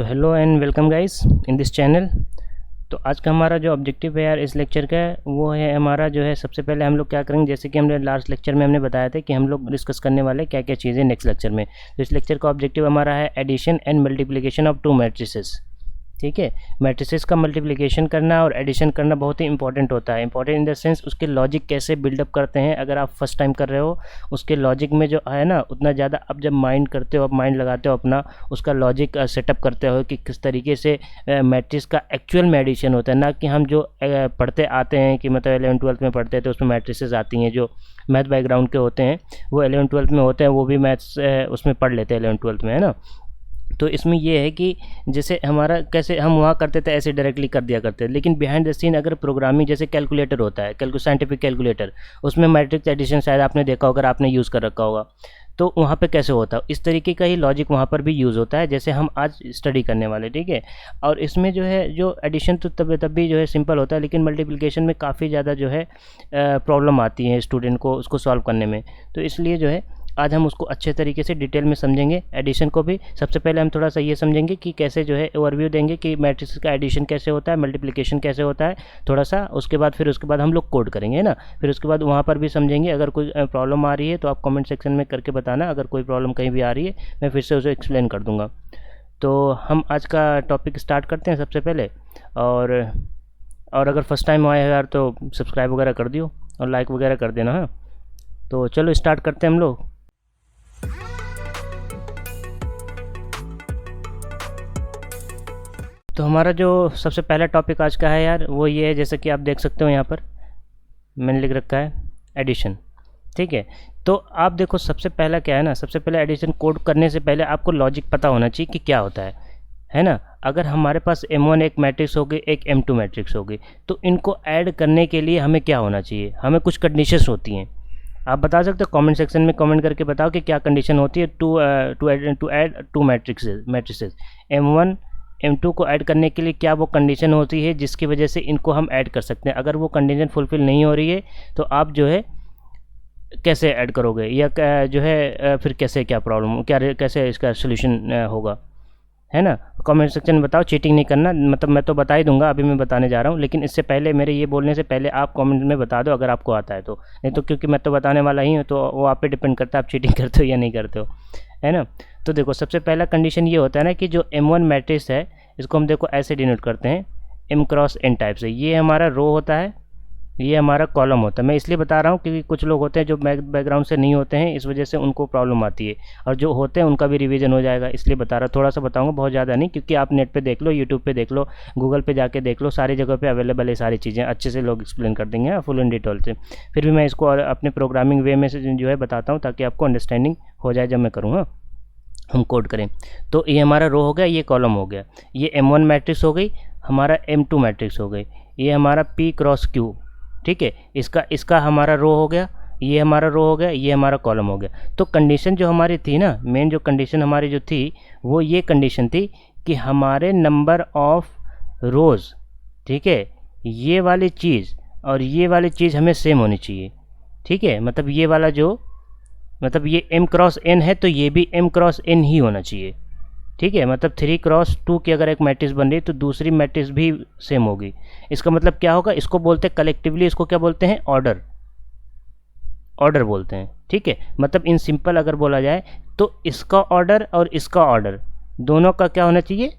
तो hello and welcome guys in this channel. तो आज का हमारा जो ऑब्जेक्टिव है यार इस लेक्चर का वो है हमारा जो है सबसे पहले हम लोग क्या करेंगे, जैसे कि हमने लास्ट लेक्चर में हमने बताया था कि हम लोग डिस्कस करने वाले क्या क्या चीज़ें नेक्स्ट लेक्चर में। तो इस लेक्चर का ऑब्जेक्टिव हमारा है addition and multiplication of two matrices. ठीक है, मैट्रिसेस का मल्टीप्लिकेशन करना और एडिशन करना बहुत ही इंपॉर्टेंट होता है। इंपॉर्टेंट इन द सेंस उसके लॉजिक कैसे बिल्डअप करते हैं। अगर आप फर्स्ट टाइम कर रहे हो उसके लॉजिक में जो है ना उतना ज़्यादा अब जब माइंड करते हो, अब माइंड लगाते हो अपना, उसका लॉजिक सेटअप करते हो कि किस तरीके से मैट्रिक्स का एक्चुअल में एडिशन होता है, ना कि हम जो पढ़ते आते हैं कि मतलब 11th-12th में पढ़ते हैं तो उसमें मैट्रिसेस आती हैं जो मैथ बैकग्राउंड के होते हैं, वो 11th-12th में होते हैं, वो भी मैथ्स उसमें पढ़ लेते हैं 11th-12th में, है ना। तो इसमें ये है कि जैसे हमारा कैसे हम वहाँ करते थे ऐसे डायरेक्टली कर दिया करते थे, लेकिन बिहाइंड द सीन अगर प्रोग्रामिंग जैसे कैलकुलेटर होता है, साइंटिफिक कैलकुलेटर, उसमें मैट्रिक्स एडिशन शायद आपने देखा होगा, आपने यूज़ कर रखा होगा, तो वहाँ पे कैसे होता है इस तरीके का ही लॉजिक वहाँ पर भी यूज़ होता है जैसे हम आज स्टडी करने वाले। ठीक है, और इसमें जो है जो एडिशन तो तब भी जो है सिंपल होता है, लेकिन मल्टीप्लिकेशन में काफ़ी ज़्यादा जो है प्रॉब्लम आती है स्टूडेंट को उसको सॉल्व करने में। तो इसलिए जो है आज हम उसको अच्छे तरीके से डिटेल में समझेंगे। एडिशन को भी सबसे पहले हम थोड़ा सा ये समझेंगे कि कैसे जो है ओवरव्यू देंगे कि मैट्रिक्स का एडिशन कैसे होता है, मल्टीप्लिकेशन कैसे होता है थोड़ा सा, उसके बाद हम लोग कोड करेंगे, है ना। फिर उसके बाद वहाँ पर भी समझेंगे। अगर कोई प्रॉब्लम आ रही है तो आप कमेंट सेक्शन में करके बताना, अगर कोई प्रॉब्लम कहीं भी आ रही है मैं फिर से उसे एक्सप्लेन कर दूँगा। तो हम आज का टॉपिक स्टार्ट करते हैं सबसे पहले। और अगर फर्स्ट टाइम आए यार तो सब्सक्राइब वगैरह कर दियो और लाइक वगैरह कर देना। हाँ, तो चलो स्टार्ट करते हैं हम लोग। तो हमारा जो सबसे पहला टॉपिक आज का है यार वो ये है, जैसे कि आप देख सकते हो यहाँ पर मैंने लिख रखा है एडिशन। ठीक है, तो आप देखो सबसे पहला क्या है ना, सबसे पहले एडिशन कोड करने से पहले आपको लॉजिक पता होना चाहिए कि क्या होता है ना। अगर हमारे पास M1 एक मैट्रिक्स होगी, एक M2 मैट्रिक्स होगी, तो इनको ऐड करने के लिए हमें क्या होना चाहिए, हमें कुछ कंडीशंस होती हैं। आप बता सकते हो कमेंट सेक्शन में कमेंट करके बताओ कि क्या कंडीशन होती है to add to matrices M1 M2 को ऐड करने के लिए क्या वो कंडीशन होती है जिसकी वजह से इनको हम ऐड कर सकते हैं। अगर वो कंडीशन फुलफिल नहीं हो रही है तो आप जो है कैसे ऐड करोगे, या जो है फिर कैसे क्या प्रॉब्लम कैसे इसका सोल्यूशन होगा, है ना। कमेंट सेक्शन में बताओ, चीटिंग नहीं करना, मतलब मैं तो बता ही दूंगा, अभी मैं बताने जा रहा हूँ, लेकिन इससे पहले मेरे ये बोलने से पहले आप कमेंट में बता दो अगर आपको आता है तो, नहीं तो क्योंकि मैं तो बताने वाला ही हूँ तो वो आप पे डिपेंड करता है आप चीटिंग करते हो या नहीं करते हो, है ना। तो देखो सबसे पहला कंडीशन ये होता है ना कि जो M1 मैट्रिक्स है इसको हम देखो ऐसे डिनोट करते हैं M×N टाइप से। ये हमारा रो होता है, ये हमारा कॉलम होता है। मैं इसलिए बता रहा हूँ क्योंकि कुछ लोग होते हैं जो बैकग्राउंड से नहीं होते हैं, इस वजह से उनको प्रॉब्लम आती है, और जो होते हैं उनका भी रिवीजन हो जाएगा, इसलिए बता रहा, थोड़ा सा बताऊँगा, बहुत ज़्यादा नहीं, क्योंकि आप नेट पे देख लो, यूट्यूब पे देख लो, गूगल पे जाके देख लो, सारी जगह पे अवेलेबल है सारी चीज़ें, अच्छे से लोग एक्सप्लेन कर देंगे फुल एंड डिटेल से। फिर भी मैं इसको अपने प्रोग्रामिंग वे में से जो है बताता हूँ ताकि आपको अंडरस्टैंडिंग हो जाए जब मैं करूँगा, हम कोड करें। तो ये हमारा रो हो गया, ये कॉलम हो गया, ये M1 मैट्रिक्स हो गई, हमारा M2 मैट्रिक्स हो गई, ये हमारा P×Q। ठीक है, इसका हमारा रो हो गया, ये हमारा रो हो गया, ये हमारा कॉलम हो गया। तो कंडीशन जो हमारी थी ना, मेन जो कंडीशन हमारी जो थी वो ये कंडीशन थी कि हमारे नंबर ऑफ रोज़, ठीक है, ये वाली चीज़ और ये वाली चीज़ हमें सेम होनी चाहिए। ठीक है, मतलब ये वाला जो मतलब ये M×N है तो ये भी M×N ही होना चाहिए। ठीक है, मतलब 3×2 की अगर एक मैट्रिक्स बन रही है तो दूसरी मैट्रिक्स भी सेम होगी। इसका मतलब क्या होगा, इसको बोलते हैं कलेक्टिवली, इसको क्या बोलते हैं, ऑर्डर बोलते हैं। ठीक है, मतलब इन सिंपल अगर बोला जाए तो इसका ऑर्डर और इसका ऑर्डर दोनों का क्या होना चाहिए,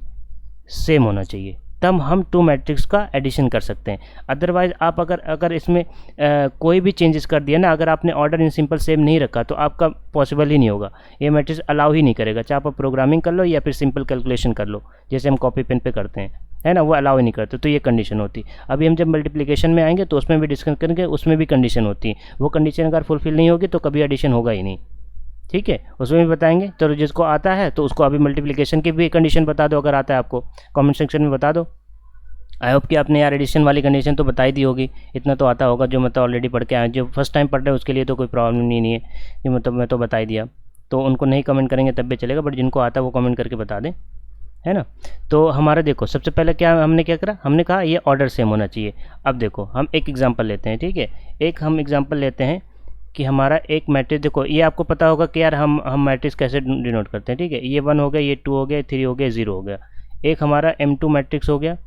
सेम होना चाहिए, तब हम टू मैट्रिक्स का एडिशन कर सकते हैं। अदरवाइज आप अगर इसमें कोई भी चेंजेस कर दिया ना, अगर आपने ऑर्डर इन सिंपल सेम नहीं रखा तो आपका पॉसिबल ही नहीं होगा, ये मैट्रिक्स अलाउ ही नहीं करेगा, चाहे आप प्रोग्रामिंग कर लो या फिर सिंपल कैलकुलेशन कर लो जैसे हम कॉपी पेन पे करते हैं, है ना, वो अलाउ ही नहीं करते। तो ये कंडीशन होती। अभी हम जब मल्टीप्लिकेशन में आएंगे तो उसमें भी डिस्कस करेंगे, उसमें भी कंडीशन होती है, वो कंडीशन अगर फुलफिल नहीं होगी तो कभी एडिशन होगा ही नहीं। ठीक है, उसमें भी बताएंगे। तो जिसको आता है तो उसको अभी मल्टीप्लिकेशन की भी कंडीशन बता दो, अगर आता है आपको कमेंट सेक्शन में बता दो। आई होप कि आपने यार एडिशन वाली कंडीशन तो बताई दी होगी, इतना तो आता होगा, जो मतलब ऑलरेडी पढ़ के आए, जो फर्स्ट टाइम पढ़ रहे हैं उसके लिए तो कोई प्रॉब्लम नहीं है, कि मतलब मैं तो बता ही दिया, तो उनको नहीं कमेंट करेंगे तब भी चलेगा, बट जिनको आता है वो कमेंट करके बता दें, है ना। तो हमारा देखो सबसे पहले हमने क्या करा, हमने कहा ये ऑर्डर सेम होना चाहिए। अब देखो हम एक एग्जांपल लेते हैं। ठीक है, एक हम एग्जांपल लेते हैं कि हमारा एक मैट्रिक्स, देखो ये आपको पता होगा कि यार हम मैट्रिक्स कैसे डिनोट करते हैं। ठीक है, ये 1 हो गया, ये 2 हो गया, 3 हो गया, 0 हो गया, एक हमारा M2 मैट्रिक्स हो गया।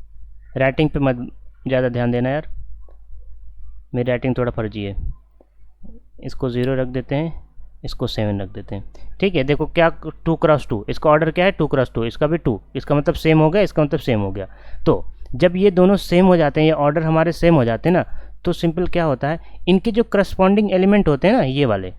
राइटिंग पे मत ज़्यादा ध्यान देना यार, मेरी राइटिंग थोड़ा फर्जी है। इसको 0 रख देते हैं, इसको 7 रख देते हैं। ठीक है, देखो क्या 2 क्रॉस 2, इसका ऑर्डर क्या है 2 क्रॉस 2, इसका भी 2, इसका मतलब सेम हो गया, इसका मतलब सेम हो गया। तो जब ये दोनों सेम हो जाते हैं, ये ऑर्डर हमारे सेम हो जाते हैं ना, तो सिंपल क्या होता है, इनके जो करस्पॉन्डिंग एलिमेंट होते हैं ना ये वाले,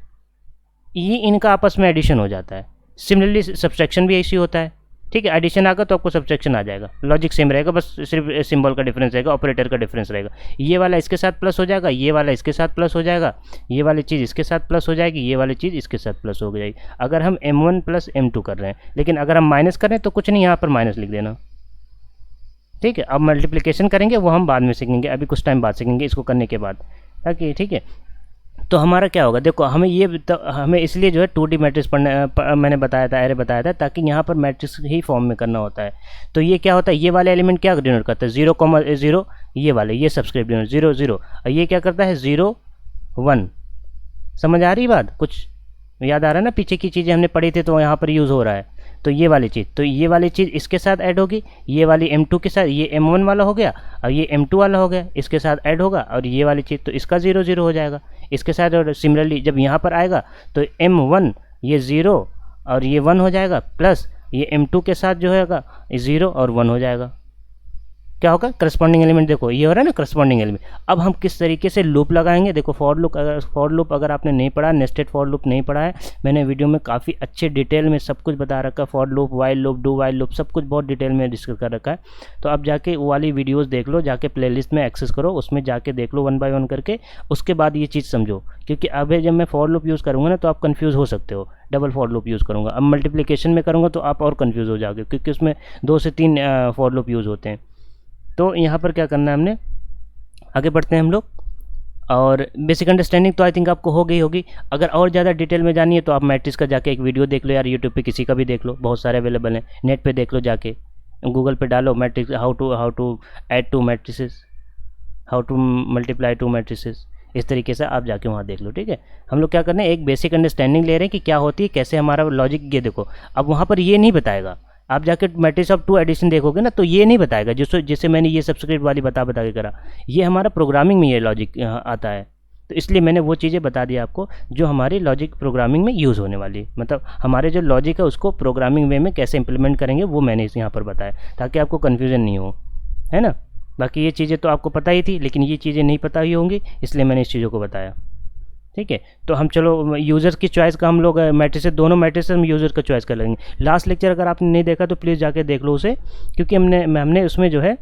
ये इनका आपस में एडिशन हो जाता है। सिमिलरली सब्सट्रैक्शन भी ऐसी होता है। ठीक है, एडिशन आएगा तो आपको सब्सट्रैक्शन आ जाएगा, लॉजिक सेम रहेगा, बस सिर्फ सिंबल का डिफरेंस रहेगा, ऑपरेटर का डिफरेंस रहेगा। ये वाला इसके साथ प्लस हो जाएगा, ये वाला इसके साथ प्लस हो जाएगा, ये वाली चीज़ इसके साथ प्लस हो जाएगी, ये वाली चीज़ इसके साथ प्लस हो जाएगी, अगर हम M1 प्लस M2 कर रहे हैं। लेकिन अगर हम माइनस कर रहे हैं तो कुछ नहीं, यहाँ पर माइनस लिख देना। ठीक है, अब मल्टीप्लिकेशन करेंगे वो हम बाद में सीखेंगे, अभी कुछ टाइम बाद सीखेंगे इसको करने के बाद, ताकि ठीक है। तो हमारा क्या होगा, देखो हमें ये हमें इसलिए जो है 2D मैट्रिक्स मैंने बताया था, एरे बताया था, ताकि यहाँ पर मैट्रिक्स ही फॉर्म में करना होता है। तो ये क्या होता है, ये वाले एलिमेंट क्या डिनोट करता है 0,0, ये वाले ये सब्सक्रिप्ट डिनोट 0 0, और ये क्या करता है 0 1। समझ आ रही बात, कुछ याद आ रहा है ना, पीछे की चीज़ें हमने पढ़ी थी तो यहाँ पर यूज़ हो रहा है। तो ये वाली चीज़, तो ये वाली चीज़ इसके साथ ऐड होगी, ये वाली M2 के साथ, ये M1 वाला हो गया और ये M2 वाला हो गया, इसके साथ ऐड होगा, और ये वाली चीज़ तो इसका 0 0 हो जाएगा इसके साथ। और सिमिलरली जब यहाँ पर आएगा तो M1 ये 0 और ये 1 हो जाएगा, प्लस ये M2 के साथ जो है 0 और 1 हो जाएगा। क्या होगा, करस्पॉन्डिंग एलिमेंट, देखो ये हो रहा है ना करस्पॉन्डिंग एलिमेंट। अब हम किस तरीके से लूप लगाएंगे, देखो फॉर लूप अगर आपने नहीं पढ़ा, नेस्टेड फॉर लूप नहीं पढ़ा है, मैंने वीडियो में काफ़ी अच्छे डिटेल में सब कुछ बता रखा है, for loop, while loop, do while loop, सब कुछ बहुत डिटेल में डिस्कस कर रखा है। तो आप जाके वो वाली वीडियोज़ देख लो, जाके प्लेलिस्ट में एक्सेस करो, उसमें जाके देख लो 1 बाय 1 करके, उसके बाद ये चीज़ समझो। क्योंकि अभी जब मैं फॉर लूप यूज़ करूँगा ना तो आप कन्फ्यूज़ हो सकते हो, डबल फॉर लूप यूज़ करूँगा। अब मल्टीप्लिकेशन में करूँगा तो आप और कन्फ्यूज़ हो जाओगे, क्योंकि उसमें 2 से 3 फॉर लूप यूज़ होते हैं। तो यहाँ पर क्या करना है, हमने आगे बढ़ते हैं हम लोग। और बेसिक अंडरस्टैंडिंग तो आई थिंक आपको हो गई होगी। अगर और ज़्यादा डिटेल में जानी है तो आप मैट्रिक्स का जाके एक वीडियो देख लो यार, यूट्यूब पे किसी का भी देख लो, बहुत सारे अवेलेबल हैं, नेट पे देख लो, जाके गूगल पे डालो matrix, how to add 2 matrices, how to multiply 2 matrices, इस तरीके से आप जाके वहाँ देख लो। ठीक है, हम लोग क्या करना है, एक बेसिक अंडरस्टैंडिंग ले रहे हैं कि क्या होती है, कैसे हमारा लॉजिक, ये देखो अब वहाँ पर ये नहीं बताएगा। आप जाके मैट्रिक्स ऑफ 2 एडिशन देखोगे ना तो ये नहीं बताएगा, जिससे मैंने ये सब्सक्रिप्ट वाली बता के करा, ये हमारा प्रोग्रामिंग में ये लॉजिक आता है। तो इसलिए मैंने वो चीज़ें बता दी आपको जो हमारी लॉजिक प्रोग्रामिंग में यूज़ होने वाली है, मतलब हमारे जो लॉजिक है उसको प्रोग्रामिंग वे में कैसे इंप्लीमेंट करेंगे वो मैंने यहाँ पर बताया, ताकि आपको कन्फ्यूज़न नहीं हो, है ना। बाकी ये चीज़ें तो आपको पता ही थी, लेकिन ये चीज़ें नहीं पता ही होंगी, इसलिए मैंने इस चीज़ों को बताया। ठीक है, तो हम चलो यूज़र की चॉइस का हम लोग मैट्रिसेस, दोनों मैट्रिसेस हम यूज़र का चॉइस कर लेंगे। लास्ट लेक्चर अगर आपने नहीं देखा तो प्लीज़ जाके देख लो उसे, क्योंकि हमने उसमें जो है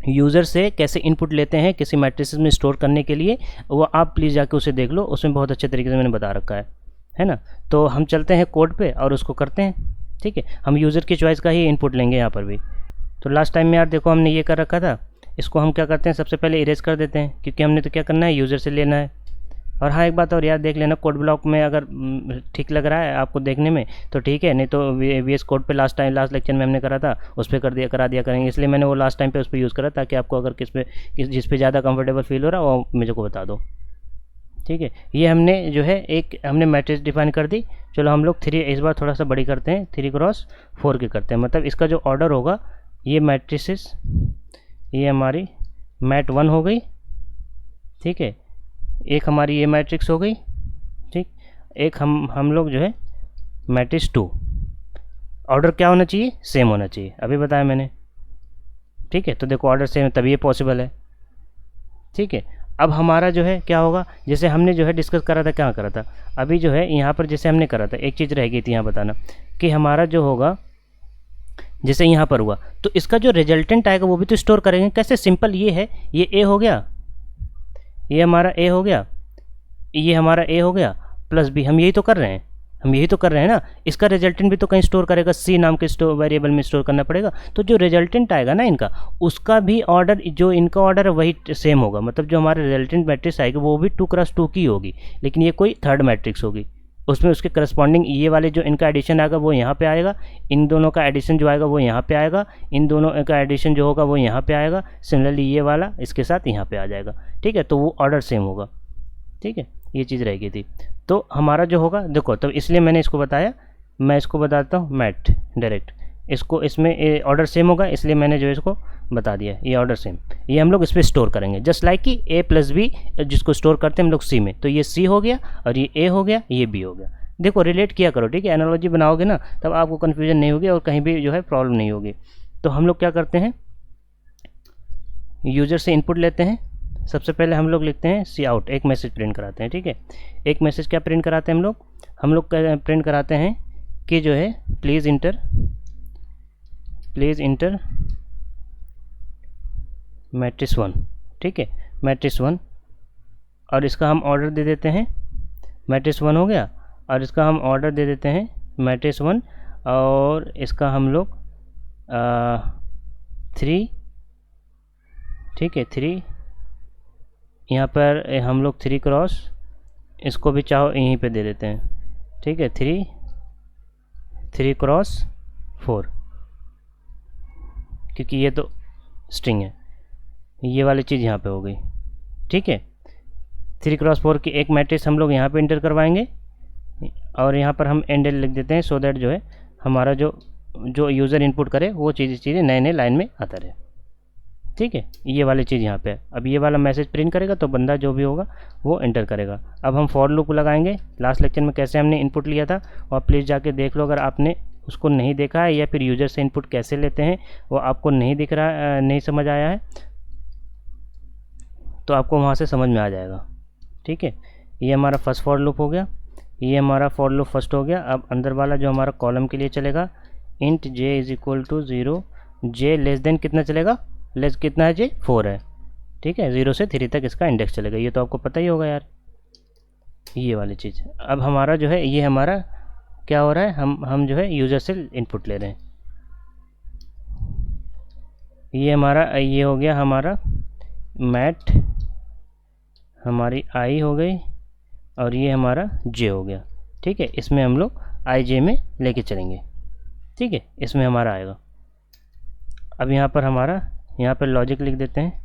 यूज़र से कैसे इनपुट लेते हैं किसी मैट्रिसेस में स्टोर करने के लिए, वो आप प्लीज़ जाके उसे देख लो, उसमें बहुत अच्छे तरीके से मैंने बता रखा है ना। तो हम चलते हैं कोड पे और उसको करते हैं। ठीक है, हम यूज़र की चॉइस का ही इनपुट लेंगे यहाँ पर भी। तो लास्ट टाइम में यार देखो हमने ये कर रखा था, इसको हम क्या करते हैं, सबसे पहले इरेज कर देते हैं, क्योंकि हमने तो क्या करना है, यूज़र से लेना है। और हाँ, एक बात और यार देख लेना, कोड ब्लॉक में अगर ठीक लग रहा है आपको देखने में तो ठीक है, नहीं तो VS कोड पे लास्ट लेक्चर में हमने करा था उस पर करा दिया करेंगे, इसलिए मैंने वो लास्ट टाइम पे उस पर यूज़ करा, ताकि आपको अगर जिस पे ज़्यादा कंफर्टेबल फील हो रहा है वो मुझे को बता दो। ठीक है, ये हमने जो है एक हमने मैट्रिक्स डिफाइन कर दी। चलो हम लोग 3 इस बार थोड़ा सा बड़ी करते हैं, 3x4 की करते हैं, मतलब इसका जो ऑर्डर होगा, ये मैट्रिसेस, ये हमारी मैट 1 हो गई। ठीक है, एक हमारी ये मैट्रिक्स हो गई। ठीक, एक हम लोग जो है मैट्रिक्स 2, ऑर्डर क्या होना चाहिए, सेम होना चाहिए, अभी बताया मैंने। ठीक है, तो देखो ऑर्डर सेम है तभी ये पॉसिबल है। ठीक है, अब हमारा जो है क्या होगा, जैसे हमने जो है डिस्कस करा था, क्या करा था अभी जो है यहाँ पर, जैसे हमने करा था, एक चीज़ रह गई थी यहाँ बताना, कि हमारा जो होगा जैसे यहाँ पर हुआ तो इसका जो रिजल्टेंट आएगा वो भी तो स्टोर करेंगे। कैसे, सिंपल ये है, ये ए हो गया, ये हमारा ए हो गया, ये हमारा ए हो गया, प्लस बी, हम यही तो कर रहे हैं ना। इसका रिजल्टेंट भी तो कहीं स्टोर करेगा, सी नाम के वेरिएबल में स्टोर करना पड़ेगा। तो जो रिजल्टेंट आएगा ना इनका, उसका भी ऑर्डर, जो इनका ऑर्डर है वही सेम होगा, मतलब जो हमारे रिजल्टेंट मैट्रिक्स आएगी वो भी 2x2 की होगी, लेकिन ये कोई थर्ड मैट्रिक्स होगी, उसमें उसके करस्पॉन्डिंग ये वाले जो इनका एडिशन आएगा वो यहाँ पे आएगा, इन दोनों का एडिशन जो आएगा वो यहाँ पे आएगा, इन दोनों का एडिशन जो होगा वो यहाँ पे आएगा, सिमिलरली ये वाला इसके साथ यहाँ पे आ जाएगा। ठीक है, तो वो ऑर्डर सेम होगा। ठीक है, ये चीज़ रह गई थी। तो हमारा जो होगा देखो, तो इसलिए मैंने इसको बताया, मैं इसको बताता हूँ मैट डायरेक्ट, इसको इसमें ऑर्डर सेम होगा, इसलिए मैंने जो इसको बता दिया ये ऑर्डर सेम, ये हम लोग इस पर स्टोर करेंगे जस्ट लाइक कि ए प्लस बी जिसको स्टोर करते हैं हम लोग सी में, तो ये सी हो गया और ये ए हो गया, ये बी हो गया। देखो रिलेट किया करो, ठीक है, एनालॉजी बनाओगे ना तब आपको कन्फ्यूजन नहीं होगी और कहीं भी जो है प्रॉब्लम नहीं होगी। तो हम लोग क्या करते हैं, यूज़र से इनपुट लेते हैं। सबसे पहले हम लोग लिखते हैं सी आउट, एक मैसेज प्रिंट कराते हैं, ठीक है। एक मैसेज क्या प्रिंट कराते हैं हम लोग प्रिंट कराते हैं कि जो है प्लीज़ इंटर मैट्रिक्स 1, ठीक है, मैट्रिक्स 1, और इसका हम ऑर्डर दे देते हैं, मैट्रिक्स 1 हो गया, और इसका हम ऑर्डर दे देते हैं मैट्रिक्स 1, और इसका हम लोग 3, ठीक है, 3 यहाँ पर हम लोग 3 क्रॉस इसको भी चाहो यहीं पे दे देते हैं, ठीक है, 3 क्रॉस 4, क्योंकि ये तो स्ट्रिंग है, ये वाली चीज़ यहाँ पे हो गई, ठीक है। 3 क्रॉस 4 की एक मैट्रिक्स हम लोग यहाँ पे इंटर करवाएंगे और यहाँ पर हम एंड लिख देते हैं, सो दैट जो है हमारा जो यूज़र इनपुट करे वो चीज़ें नए लाइन में आता रहे, ठीक है। ये वाली चीज़ यहाँ पे है। अब ये वाला मैसेज प्रिंट करेगा तो बंदा जो भी होगा वो एंटर करेगा। अब हम फॉर लूप लगाएंगे, लास्ट लेक्चर में कैसे हमने इनपुट लिया था और प्लीज़ जाके देख लो अगर आपने उसको नहीं देखा है, या फिर यूज़र से इनपुट कैसे लेते हैं वो आपको नहीं दिख रहा, नहीं समझ आया है, तो आपको वहाँ से समझ में आ जाएगा, ठीक है। ये हमारा फर्स्ट फॉर लूप हो गया, ये हमारा फॉर लूप फर्स्ट हो गया। अब अंदर वाला जो हमारा कॉलम के लिए चलेगा, int j is equal to 0, j less than कितना चलेगा, लेस कितना है, जे 4 है, ठीक है, 0 से 3 तक इसका इंडेक्स चलेगा, ये तो आपको पता ही होगा यार, ये वाली चीज़। अब हमारा जो है ये हमारा क्या हो रहा है, हम जो है यूज़र से इनपुट ले रहे हैं, ये हमारा ये हो गया हमारा मैट, हमारी आई हो गई, और ये हमारा जे हो गया, ठीक है। इसमें हम लोग आई जे में लेके चलेंगे, ठीक है, इसमें हमारा आएगा। अब यहाँ पर हमारा यहाँ पर लॉजिक लिख देते हैं,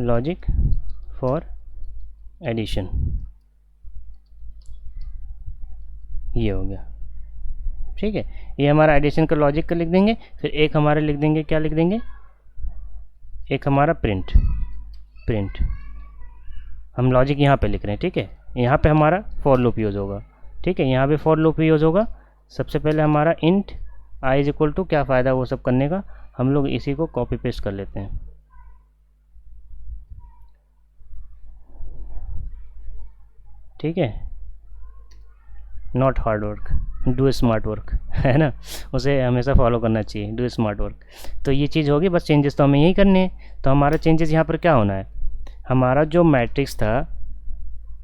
लॉजिक फॉर एडिशन, ये हो गया, ठीक है। ये हमारा एडिशन का लॉजिक का लिख देंगे। फिर एक हमारा लिख देंगे, क्या लिख देंगे, एक हमारा प्रिंट हम लॉजिक यहाँ पे लिख रहे हैं, ठीक है। यहाँ पे हमारा फॉर लूप यूज़ होगा, ठीक है, यहाँ पे फॉर लूप यूज़ होगा। सबसे पहले हमारा int i is equal to, क्या फ़ायदा वो सब करने का, हम लोग इसी को कॉपी पेस्ट कर लेते हैं, ठीक है, not hard work, do smart work, है ना, उसे हमेशा फॉलो करना चाहिए, डू स्मार्ट वर्क। तो ये चीज़ होगी, बस चेंजेस तो हमें यही करने हैं। तो हमारा चेंजेस यहाँ पर क्या होना है, हमारा जो मैट्रिक्स था,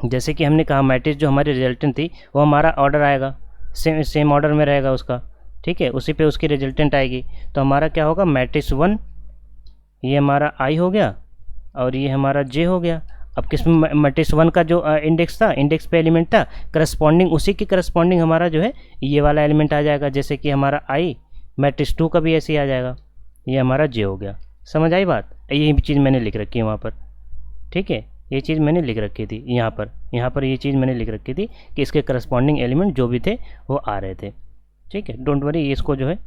जैसे कि हमने कहा मैट्रिक्स जो हमारी रिजल्टेंट थी वो हमारा ऑर्डर आएगा, सेम ऑर्डर में रहेगा उसका, ठीक है, उसी पे उसकी रिजल्टेंट आएगी। तो हमारा क्या होगा, मैट्रिक्स 1, ये हमारा आई हो गया और ये हमारा जे हो गया। अब किस मैट्रिक्स 1 का जो इंडेक्स था, इंडेक्स पे एलिमेंट था, करस्पॉन्डिंग उसी की करस्पॉन्डिंग हमारा जो है ये वाला एलिमेंट आ जाएगा, जैसे कि हमारा आई, मैट्रिक्स 2 का भी ऐसे ही आ जाएगा, ये हमारा जे हो गया। समझ आई बात, यही चीज़ मैंने लिख रखी है वहाँ पर, ठीक है, ये चीज़ मैंने लिख रखी थी यहाँ पर ये चीज़ मैंने लिख रखी थी कि इसके करस्पॉन्डिंग एलिमेंट जो भी थे वो आ रहे थे, ठीक है। डोंट वरी, इसको जो है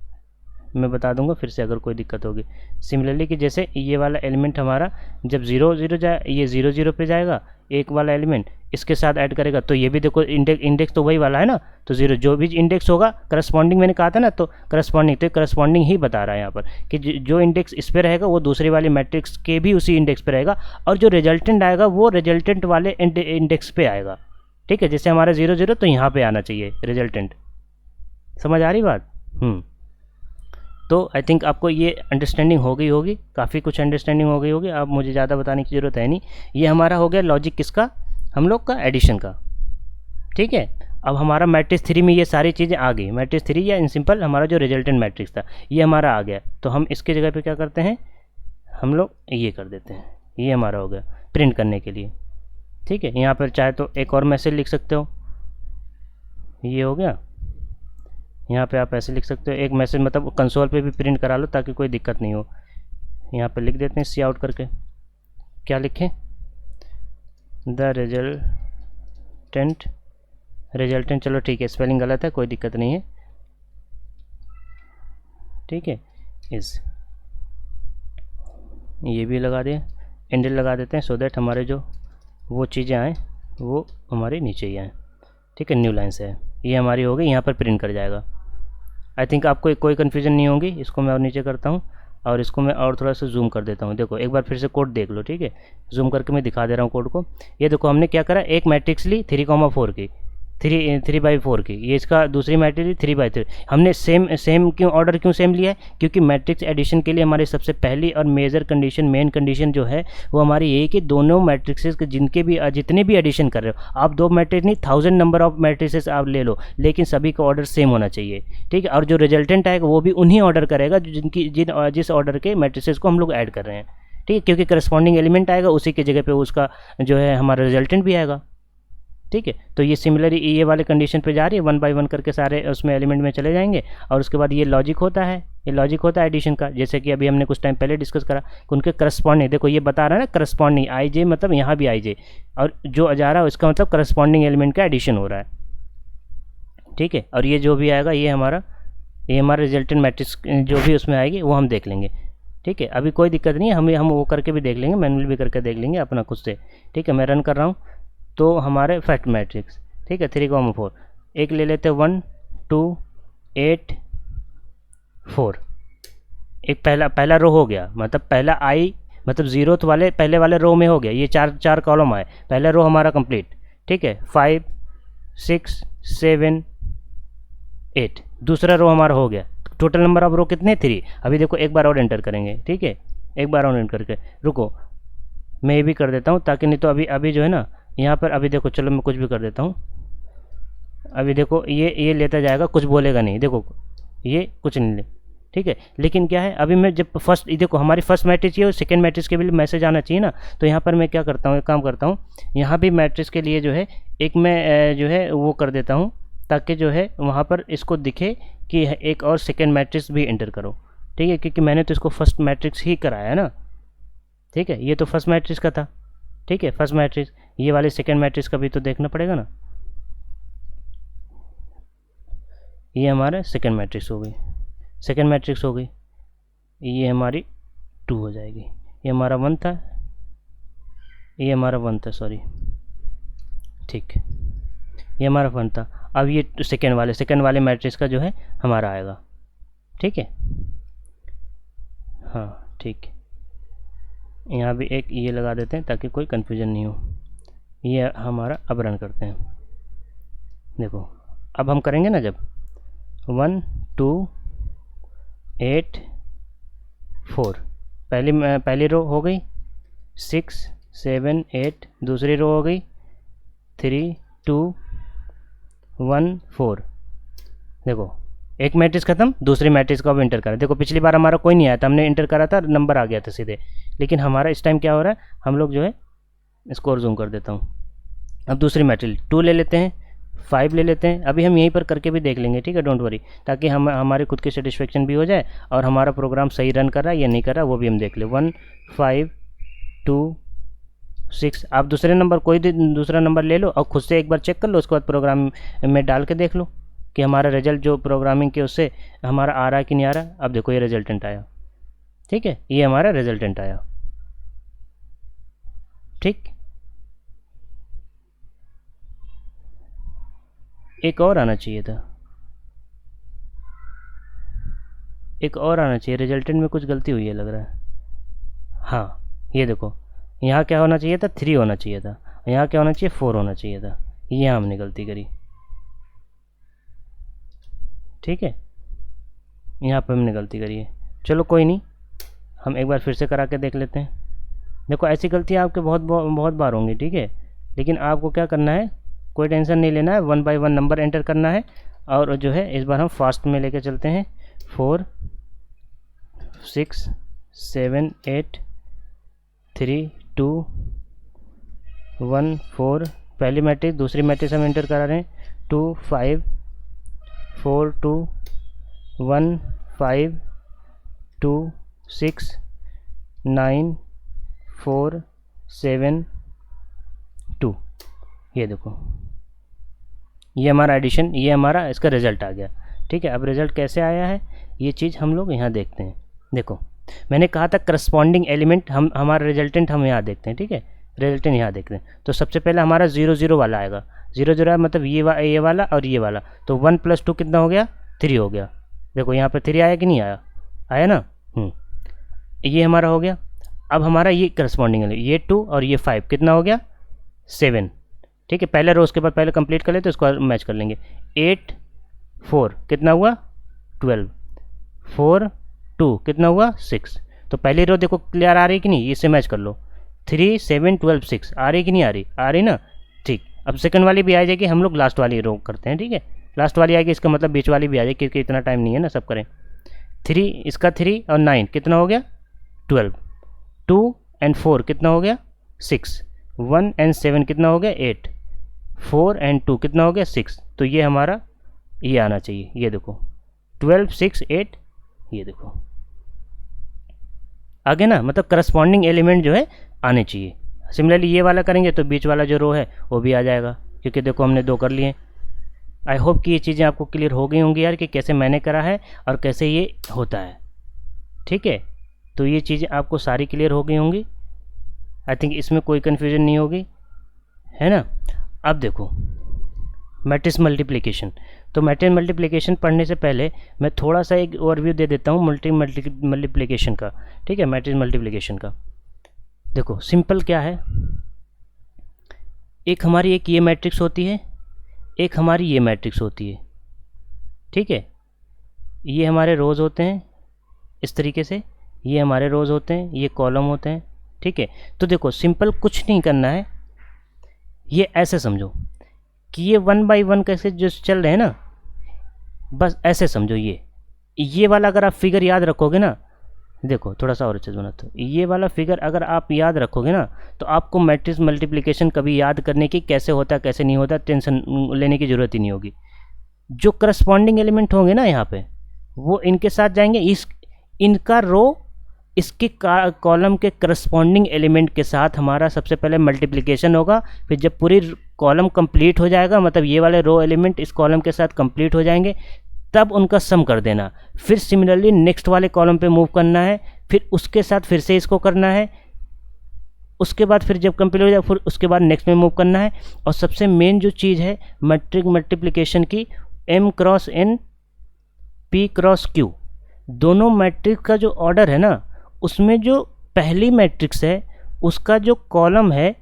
मैं बता दूंगा फिर से अगर कोई दिक्कत होगी। सिमिलरली कि जैसे ये वाला एलिमेंट हमारा जब 0 0 जाए, ये 0 0 पे जाएगा, एक वाला एलिमेंट इसके साथ ऐड करेगा, तो ये भी देखो इंडेक्स तो वही वाला है ना, तो 0 जो भी इंडेक्स होगा करस्पॉन्डिंग मैंने कहा था ना, तो करस्पॉन्डिंग ही बता रहा है यहाँ पर कि जो इंडेक्स इस पर रहेगा वो दूसरी वाली मैट्रिक्स के भी उसी इंडेक्स पे रहेगा, और जो रिजल्टेंट आएगा वो रिजल्टेंट वाले इंडेक्स पे आएगा, ठीक है। जैसे हमारा 0 0 तो यहाँ पे आना चाहिए रिजल्टेंट। समझ आ रही बात? तो आई थिंक आपको ये अंडरस्टैंडिंग हो गई होगी, काफ़ी कुछ अंडरस्टैंडिंग हो गई होगी, अब मुझे ज़्यादा बताने की ज़रूरत है नहीं। ये हमारा हो गया लॉजिक किसका, हम लोग का एडिशन का, ठीक है। अब हमारा मैट्रिक्स 3 में ये सारी चीज़ें आ गई, मैट्रिक्स 3 या इन सिंपल हमारा जो रिजल्टेंट मैट्रिक्स था ये हमारा आ गया। तो हम इसके जगह पे क्या करते हैं, हम लोग ये कर देते हैं, ये हमारा हो गया प्रिंट करने के लिए, ठीक है। यहाँ पर चाहे तो एक और मैसेज लिख सकते हो, ये हो गया, यहाँ पे आप ऐसे लिख सकते हो एक मैसेज, मतलब कंसोल पे भी प्रिंट करा लो ताकि कोई दिक्कत नहीं हो। यहाँ पे लिख देते हैं सी आउट करके, क्या लिखें, द रिजल्टेंट, चलो ठीक है, स्पेलिंग गलत है कोई दिक्कत नहीं है, ठीक है। इस ये भी लगा दें, एंडल लगा देते हैं, सो दैट हमारे जो वो चीज़ें आएँ वो हमारे नीचे ही आएँ। ठीक है, न्यू लाइन से है, ये हमारी हो गई, यहाँ पर प्रिंट कर जाएगा। आई थिंक आपको कोई कन्फ्यूजन नहीं होगी। इसको मैं और नीचे करता हूँ और इसको मैं और थोड़ा सा जूम कर देता हूँ। देखो एक बार फिर से कोड देख लो, ठीक है, जूम करके मैं दिखा दे रहा हूँ कोड को। ये देखो हमने क्या करा, एक मैट्रिक्स ली 3,4 की, 3/4 की, ये इसका दूसरी मैट्रिक्स 3/3। हमने सेम क्यों ऑर्डर क्यों सेम लिया है, क्योंकि मैट्रिक्स एडिशन के लिए हमारी सबसे पहली और मेजर कंडीशन, मेन कंडीशन जो है वो हमारी यही कि दोनों मैट्रिक्सेस के जितने भी एडिशन कर रहे हो आप, 2 मैट्रिक्स नहीं 1000 नंबर ऑफ मैट्रिक्सेस आप ले लो, लेकिन सभी का ऑर्डर सेम होना चाहिए। ठीक है, और जो रिजल्टेंट आएगा वो भी उन्हीं ऑर्डर करेगा जिस ऑर्डर के मैट्रिक्सेस को हम लोग ऐड कर रहे हैं। ठीक है, क्योंकि करस्पॉन्डिंग एलिमेंट आएगा उसी की जगह पे उसका जो है हमारा रिजल्टेंट भी आएगा। ठीक है, तो ये सिमिलर ये वाले कंडीशन पे जा रही है, 1 बाय 1 करके सारे उसमें एलिमेंट में चले जाएंगे। और उसके बाद ये लॉजिक होता है, ये लॉजिक होता है एडिशन का, जैसे कि अभी हमने कुछ टाइम पहले डिस्कस करा कि उनके करस्पॉन्डिंग, देखो ये बता रहा है ना करस्पॉन्डिंग, आई जे मतलब यहाँ भी आई जे, और जो जा रहा है उसका मतलब करस्पॉन्डिंग एलिमेंट का एडिशन हो रहा है। ठीक है, और ये जो भी आएगा ये हमारा रिजल्टेंट मैट्रिक्स जो भी उसमें आएगी वो हम देख लेंगे। ठीक है, अभी कोई दिक्कत नहीं है, हम वो करके भी देख लेंगे, मैनुअल भी करके देख लेंगे अपना खुद से। ठीक है, मैं रन कर रहा हूँ तो हमारे फैक्ट मैट्रिक्स, ठीक है, 3,4, एक ले लेते 1 2 8 4, एक पहला रो हो गया, मतलब पहला आई मतलब 0th वाले पहले वाले रो में हो गया, ये चार कॉलम आए, पहला रो हमारा कंप्लीट। ठीक है, 5 6 7 8, दूसरा रो हमारा हो गया। टोटल नंबर ऑफ रो कितने, 3। अभी देखो एक बार और एंटर करेंगे। ठीक है, एक बार और एंटर करके रुको, मैं ये भी कर देता हूँ ताकि नहीं तो अभी जो है ना यहाँ पर, अभी देखो चलो मैं कुछ भी कर देता हूँ। अभी देखो ये लेता जाएगा, कुछ बोलेगा नहीं, देखो ये कुछ नहीं ले। ठीक है, लेकिन क्या है, अभी मैं जब फर्स्ट, देखो हमारी फर्स्ट मैट्रिक्स ये और सेकेंड मैट्रिक्स के भी मैसेज आना चाहिए ना, तो यहाँ पर मैं क्या करता हूँ, एक काम करता हूँ, यहाँ भी मैट्रिक्स के लिए जो है एक मैं जो है वो कर देता हूँ, ताकि जो है वहाँ पर इसको दिखे कि एक और सेकेंड मैट्रिक्स भी एंटर करो। ठीक है, क्योंकि मैंने तो इसको फर्स्ट मैट्रिक्स ही कराया है ना। ठीक है, ये तो फर्स्ट मैट्रिक्स का था। ठीक है, फर्स्ट मैट्रिक्स, ये वाले सेकेंड मैट्रिक्स का भी तो देखना पड़ेगा ना। ये हमारा सेकेंड मैट्रिक्स हो गई, सेकेंड मैट्रिक्स हो गई, ये हमारी 2 हो जाएगी, ये हमारा 1 था, ये हमारा 1 था, सॉरी। ठीक, ये हमारा 1 था। अब ये सेकेंड वाले मैट्रिक्स का जो है हमारा आएगा। ठीक है, हाँ ठीक, यहाँ भी एक ये लगा देते हैं ताकि कोई कन्फ्यूजन नहीं हो। ये हमारा अब रन करते हैं, देखो अब हम करेंगे ना जब 1 2 8 4, पहली रो हो गई, 6 7 8, दूसरी रो हो गई 3 2 1 4। देखो एक मैट्रिक्स खत्म, दूसरी मैट्रिक्स का अब इंटर करा। देखो पिछली बार हमारा कोई नहीं आया था, हमने इंटर करा था, नंबर आ गया था सीधे, लेकिन हमारा इस टाइम क्या हो रहा है, हम लोग जो है इसको और जूम कर देता हूँ। अब दूसरी मैट्रिक्स 2 ले लेते हैं, 5 ले लेते हैं, अभी हम यहीं पर करके भी देख लेंगे। ठीक है, डोंट वरी, ताकि हमारे खुद की सेटिस्फेक्शन भी हो जाए और हमारा प्रोग्राम सही रन कर रहा है या नहीं कर रहा वो भी हम देख ले। 1 5 2 6, आप दूसरे नंबर कोई दूसरा नंबर ले लो और खुद से एक बार चेक कर लो, उसके बाद प्रोग्राम में डाल के देख लो कि हमारा रिजल्ट जो प्रोग्रामिंग के उससे हमारा आ रहा है कि नहीं आ रहा। अब देखो ये रिजल्टेंट आया। ठीक है, ये हमारा रिजल्टेंट आया। ठीक, एक और आना चाहिए था, एक और आना चाहिए, रिजल्टेंट में कुछ गलती हुई है लग रहा है। हाँ ये देखो, यहाँ क्या होना चाहिए था, 3 होना चाहिए था, यहाँ क्या होना चाहिए, 4 होना चाहिए था, यहाँ हमने गलती करी। ठीक है, यहाँ पर हमने गलती करी है, चलो कोई नहीं, हम एक बार फिर से करा के देख लेते हैं। देखो ऐसी गलतियाँ आपके बहुत बार होंगी। ठीक है, लेकिन आपको क्या करना है, कोई टेंशन नहीं लेना है, 1 बाय 1 नंबर एंटर करना है। और जो है इस बार हम फास्ट में लेके चलते हैं, 4 6 7 8 3 2 1 4, पहली मैट्रिक्स, दूसरी मैट्रिक्स हम एंटर करा रहे हैं, 2 5 4 2 1 5 2 6 9 4 7 2। ये देखो ये हमारा एडिशन, ये हमारा इसका रिज़ल्ट आ गया। ठीक है, अब रिज़ल्ट कैसे आया है, ये चीज़ हम लोग यहाँ देखते हैं। देखो मैंने कहा था करस्पॉन्डिंग एलिमेंट हम हमारा रिजल्टेंट हम यहाँ देखते हैं, ठीक है, रिजल्टेंट यहाँ देखते हैं। तो सबसे पहले हमारा 0 0 वाला आएगा, 0 0 मतलब ये वाला और ये वाला, तो 1 + 2 कितना हो गया, 3 हो गया। देखो यहाँ पे 3 आया कि नहीं आया, आया ना। ये हमारा हो गया। अब हमारा ये करस्पॉन्डिंग है, ये 2 और ये 5 कितना हो गया, 7, ठीक है। पहले रो उसके बाद पहले कंप्लीट कर ले तो इसको मैच कर लेंगे। 8 4 कितना हुआ, 12, 4 2 कितना हुआ, 6। तो पहली रो देखो क्लियर आ रही कि नहीं, इससे मैच कर लो। 3 7 12 6 आ रही कि नहीं आ रही, आ रही ना, ठीक। अब सेकंड वाली भी आ जाएगी, हम लोग लास्ट वाली रो करते हैं, ठीक है। लास्ट वाली आएगी, इसका मतलब बीच वाली भी आ जाएगी क्योंकि इतना टाइम नहीं है ना सब करें। 3 इसका 3 और 9 कितना हो गया, 12, 2 और 4 कितना हो गया, 6, 1 और 7 कितना हो गया, 8, 4 और 2 कितना हो गया, 6। तो ये हमारा ये आना चाहिए, ये देखो 12 6 8, ये देखो आगे ना, मतलब करस्पॉन्डिंग एलिमेंट जो है आने चाहिए। सिमिलरली ये वाला करेंगे तो बीच वाला जो रो है वो भी आ जाएगा, क्योंकि देखो हमने 2 कर लिए। आई होप कि ये चीज़ें आपको क्लियर हो गई होंगी यार, कि कैसे मैंने करा है और कैसे ये होता है, ठीक है। तो ये चीज़ें आपको सारी क्लियर हो गई होंगी, आई थिंक इसमें कोई कन्फ्यूजन नहीं होगी, है ना। अब देखो मैट्रिक्स मल्टीप्लिकेशन। तो मैट्रिक्स मल्टीप्लिकेशन पढ़ने से पहले मैं थोड़ा सा एक ओवरव्यू दे देता हूँ मल्टीप्लिकेशन का, ठीक है, मैट्रिक्स मल्टीप्लिकेशन का। देखो सिंपल क्या है, एक हमारी एक ये मैट्रिक्स होती है, एक हमारी ये मैट्रिक्स होती है, ठीक है। ये हमारे रोज़ होते हैं इस तरीके से, ये हमारे रोज़ होते हैं, ये कॉलम होते हैं, ठीक है। तो देखो सिंपल कुछ नहीं करना है, ये ऐसे समझो कि ये 1 बाई 1 कैसे जो चल रहे हैं ना, बस ऐसे समझो। ये वाला अगर आप फिगर याद रखोगे ना, देखो थोड़ा सा और अच्छे से बनाता हूँ, ये वाला फिगर अगर आप याद रखोगे ना तो आपको मैट्रिक्स मल्टीप्लिकेशन कभी याद करने की कैसे होता है कैसे नहीं होता टेंशन लेने की ज़रूरत ही नहीं होगी। जो करस्पॉन्डिंग एलिमेंट होंगे ना यहाँ पे, वो इनके साथ जाएंगे, इनका रो इसके कॉलम के करस्पॉन्डिंग एलिमेंट के साथ हमारा सबसे पहले मल्टीप्लिकेशन होगा। फिर जब पूरी कॉलम कंप्लीट हो जाएगा, मतलब ये वाले रो एलिमेंट इस कॉलम के साथ कंप्लीट हो जाएंगे, तब उनका सम कर देना। फिर सिमिलरली नेक्स्ट वाले कॉलम पे मूव करना है, फिर उसके साथ फिर से इसको करना है, उसके बाद फिर जब कंप्लीट हो जाए फिर उसके बाद नेक्स्ट में मूव करना है। और सबसे मेन जो चीज़ है मैट्रिक्स मल्टीप्लिकेशन की, m cross n p cross q, दोनों मैट्रिक्स का जो ऑर्डर है ना, उसमें जो पहली मैट्रिक्स है उसका जो कॉलम है,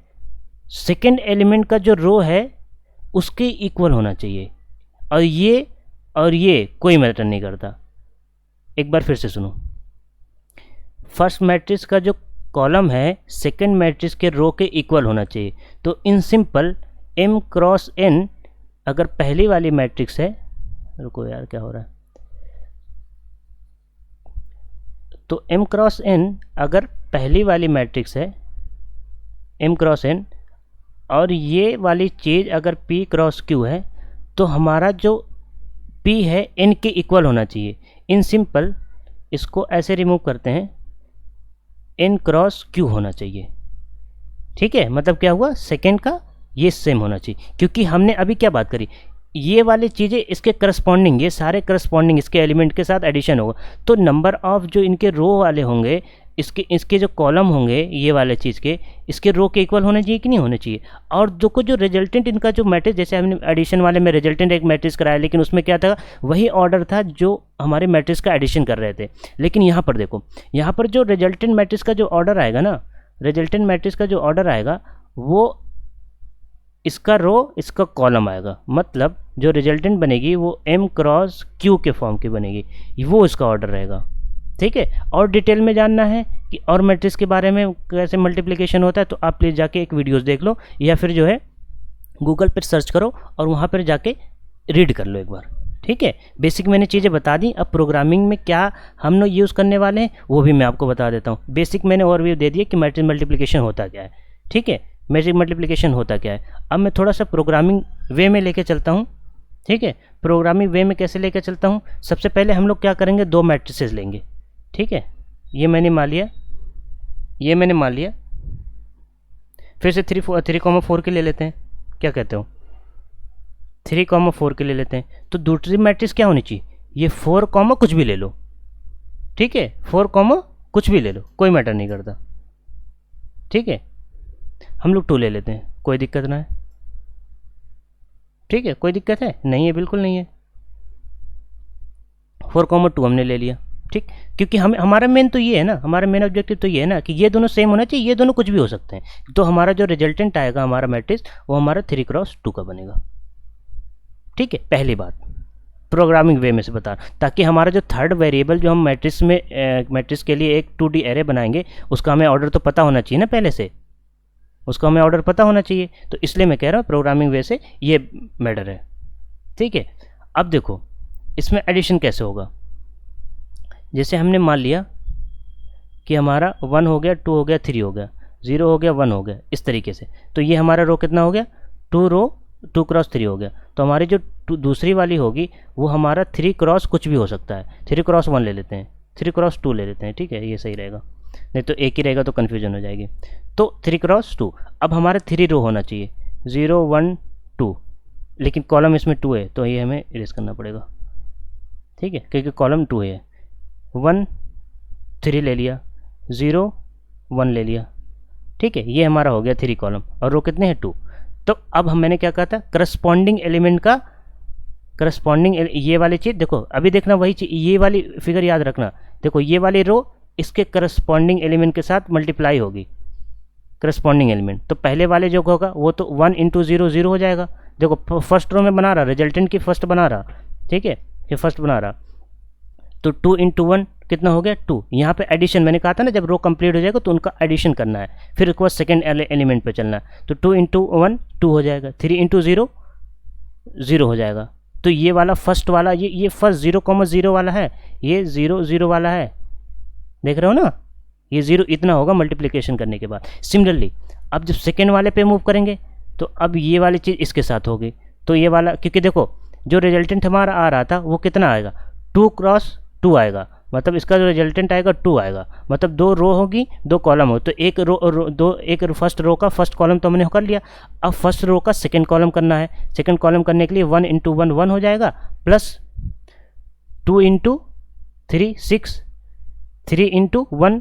सेकेंड एलिमेंट का जो रो है उसके इक्वल होना चाहिए, और ये कोई मैटर नहीं करता। एक बार फिर से सुनो, फर्स्ट मैट्रिक्स का जो कॉलम है सेकेंड मैट्रिक्स के रो के इक्वल होना चाहिए। तो in simple m cross n अगर पहली वाली मैट्रिक्स है, रुको यार क्या हो रहा है, तो m क्रॉस n अगर पहली वाली मैट्रिक्स है m क्रॉस n, और ये वाली चीज़ अगर p क्रॉस q है, तो हमारा जो p है n के इक्वल होना चाहिए। इन सिंपल इसको ऐसे रिमूव करते हैं, n क्रॉस q होना चाहिए, ठीक है। मतलब क्या हुआ, सेकेंड का ये सेम होना चाहिए, क्योंकि हमने अभी क्या बात करी, ये वाली चीज़ें इसके करस्पॉन्डिंग, ये सारे करस्पॉन्डिंग इसके एलिमेंट के साथ एडिशन होगा, तो नंबर ऑफ जो इनके रो वाले होंगे, इसके जो कॉलम होंगे ये वाले चीज़ के, इसके रो के इक्वल होने चाहिए कि नहीं होने चाहिए। और जो रिजल्टेंट इनका जो मैट्रिक्स, जैसे हमने एडिशन वाले में रिजल्टेंट एक मैट्रिक्स कराया, लेकिन उसमें क्या था, वही ऑर्डर था जो हमारे मैट्रिक्स का एडिशन कर रहे थे। लेकिन यहाँ पर देखो, यहाँ पर जो रिजल्टेंट मैट्रिक्स का जो ऑर्डर आएगा ना, रिजल्टेंट मैट्रिक्स का जो ऑर्डर आएगा वो इसका रो इसका कॉलम आएगा, मतलब जो रिजल्टेंट बनेगी वो m क्रॉस q के फॉर्म की बनेगी, वो इसका ऑर्डर रहेगा, ठीक है। और डिटेल में जानना है कि और मैट्रिक्स के बारे में कैसे मल्टीप्लिकेशन होता है, तो आप प्लीज़ जाके एक वीडियोस देख लो, या फिर जो है गूगल पर सर्च करो और वहाँ पर जाके रीड कर लो एक बार, ठीक है। बेसिक मैंने चीज़ें बता दी, अब प्रोग्रामिंग में क्या हम लोग यूज़ करने वाले हैं वो भी मैं आपको बता देता हूँ। बेसिक मैंने ओवरव्यू दे दिया कि मैट्रिक्स मल्टीप्लिकेशन होता क्या है, ठीक है, मैट्रिक्स मल्टीप्लिकेशन होता क्या है। अब मैं थोड़ा सा प्रोग्रामिंग वे में लेके चलता हूँ, ठीक है। प्रोग्रामिंग वे में कैसे लेके चलता हूँ, सबसे पहले हम लोग क्या करेंगे, 2 मैट्रिसेस लेंगे, ठीक है। ये मैंने मान लिया, ये मैंने मान लिया, फिर से 3,4 के ले लेते हैं, क्या कहते हो, 3,4 के ले लेते हैं। तो दूसरी मैट्रिक्स क्या होनी चाहिए, ये 4, कुछ भी ले लो, ठीक है, 4 कॉमा कुछ भी ले लो, कोई मैटर नहीं करता, ठीक है। हम लोग 2 ले लेते हैं, कोई दिक्कत ना है, ठीक है, कोई दिक्कत है नहीं है, बिल्कुल नहीं है। 4 कॉमा 2 हमने ले लिया, ठीक, क्योंकि हम हमारा मेन तो ये है ना, हमारा मेन ऑब्जेक्टिव तो ये है ना कि ये दोनों सेम होना चाहिए, ये दोनों कुछ भी हो सकते हैं। तो हमारा जो रिजल्टेंट आएगा हमारा मैट्रिक्स वो हमारा 3x2 का बनेगा, ठीक है। पहली बात प्रोग्रामिंग वे में से बता, ताकि हमारा जो थर्ड वेरिएबल जो हम मैट्रिक्स में मैट्रिक्स के लिए एक 2D एरे बनाएंगे उसका हमें ऑर्डर तो पता होना चाहिए ना पहले से, उसका हमें ऑर्डर पता होना चाहिए। तो इसलिए मैं कह रहा हूँ प्रोग्रामिंग वे से ये मैटर है, ठीक है। अब देखो इसमें एडिशन कैसे होगा। जैसे हमने मान लिया कि हमारा 1 हो गया, 2 हो गया, 3 हो गया, 0 हो गया, 1 हो गया, इस तरीके से। तो ये हमारा रो कितना हो गया, 2 रो 2x3 हो गया। तो हमारी जो दूसरी वाली होगी वो हमारा 3x कुछ भी हो सकता है, 3x1 ले लेते हैं, 3x2 ले लेते हैं, ठीक है, ये सही रहेगा, नहीं तो एक ही रहेगा तो कन्फ्यूजन हो जाएगी। तो 3x2, अब हमारे 3 रो होना चाहिए, 0 1 2, लेकिन कॉलम इसमें 2 है तो ये हमें इरेज करना पड़ेगा, ठीक है, क्योंकि कॉलम 2 है। 1 3 ले लिया, 0 1 ले लिया, ठीक है, ये हमारा हो गया 3 कॉलम, और रो कितने हैं 2। तो अब मैंने क्या कहा था, करस्पॉन्डिंग एलिमेंट का करस्पॉन्डिंग ये वाली चीज़ देखो, अभी देखना वही चीज़, ये वाली फिगर याद रखना, देखो ये वाली रो इसके करस्पॉन्डिंग एलिमेंट के साथ मल्टीप्लाई होगी, करस्पॉन्डिंग एलिमेंट। तो पहले वाले जो होगा वो तो 1 × 0 0 हो जाएगा। देखो फर्स्ट रो में बना रहा, रिजल्टेंट की फर्स्ट बना रहा, ठीक है, ये फर्स्ट बना रहा, तो 2 × 1 कितना हो गया 2। यहाँ पे एडिशन मैंने कहा था ना, जब रो कंप्लीट हो जाएगा तो उनका एडिशन करना है, फिर उसके बाद सेकेंड एलिमेंट पे चलना है। तो 2 × 1 2 हो जाएगा, 3 × 0 0 हो जाएगा। तो ये वाला फर्स्ट वाला ये फर्स्ट 0,0 वाला है, ये 0 0 वाला है, देख रहे हो ना, ये 0 इतना होगा मल्टीप्लिकेशन करने के बाद। सिमिलरली अब जब सेकेंड वाले पे मूव करेंगे तो अब ये वाली चीज़ इसके साथ होगी, तो ये वाला, क्योंकि देखो जो रिजल्टेंट हमारा आ रहा था वो कितना आएगा, 2x2 आएगा, मतलब इसका जो रिजल्टेंट आएगा 2 आएगा, मतलब 2 रो होगी 2 कॉलम हो, तो एक फर्स्ट रो का फर्स्ट कॉलम तो हमने कर लिया। अब फर्स्ट रो का सेकंड कॉलम करना है, सेकंड कॉलम करने के लिए 1 × 1 1 हो जाएगा, प्लस 2 × 3 6, 3 × 1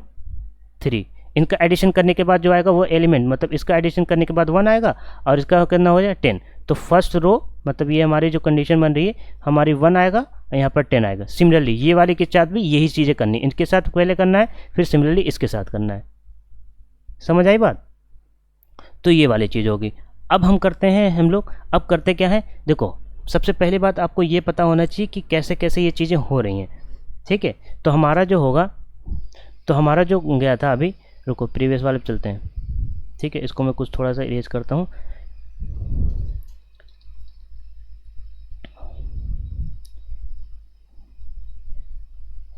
3, इनका एडिशन करने के बाद जो आएगा वो एलिमेंट, मतलब इसका एडिशन करने के बाद 1 आएगा और इसका करना हो जाए 10। तो फर्स्ट रो मतलब ये हमारी जो कंडीशन बन रही है हमारी 1 आएगा, यहाँ पर 10 आएगा। सिमिलरली ये वाले के साथ भी यही चीज़ें करनी, इनके साथ पहले करना है, फिर सिमिलरली इसके साथ करना है। समझ आई बात? तो ये वाली चीज़ होगी। अब हम करते हैं, हम लोग अब करते क्या है, देखो सबसे पहली बात आपको ये पता होना चाहिए कि कैसे कैसे ये चीज़ें हो रही हैं, ठीक है। तो हमारा जो होगा, तो हमारा जो गया था अभी, रुको प्रीवियस वाले पे चलते हैं, ठीक है, इसको मैं कुछ थोड़ा सा इरेज करता हूँ।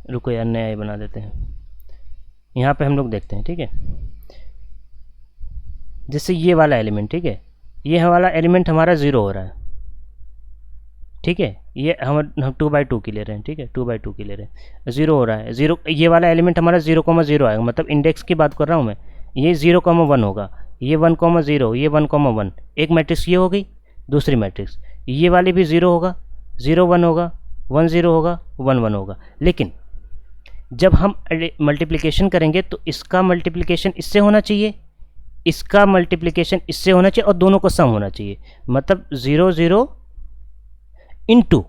रुको यार, नया ही बना देते हैं, यहाँ पे हम लोग देखते हैं, ठीक है। जैसे ये वाला एलिमेंट, ठीक है, ये वाला एलिमेंट हमारा 0 हो रहा है, ठीक है, ये हम 2/2 की ले रहे हैं, ठीक है, 2/2 की ले रहे हैं, 0 हो रहा है, 0, ये वाला एलिमेंट हमारा 0,0 आएगा, मतलब इंडेक्स की बात कर रहा हूँ मैं, ये 0,1 होगा, ये 1,0, ये 1,1, एक मैट्रिक्स ये हो गई, दूसरी मैट्रिक्स ये वाली भी 0 होगा, 0 1 होगा, 1 0 होगा, 1 1 होगा। लेकिन जब हम मल्टीप्लिकेशन करेंगे तो इसका मल्टीप्लिकेशन इससे होना चाहिए, इसका मल्टीप्लिकेशन इससे होना चाहिए और दोनों को सम होना चाहिए, मतलब 0 0 इंटू,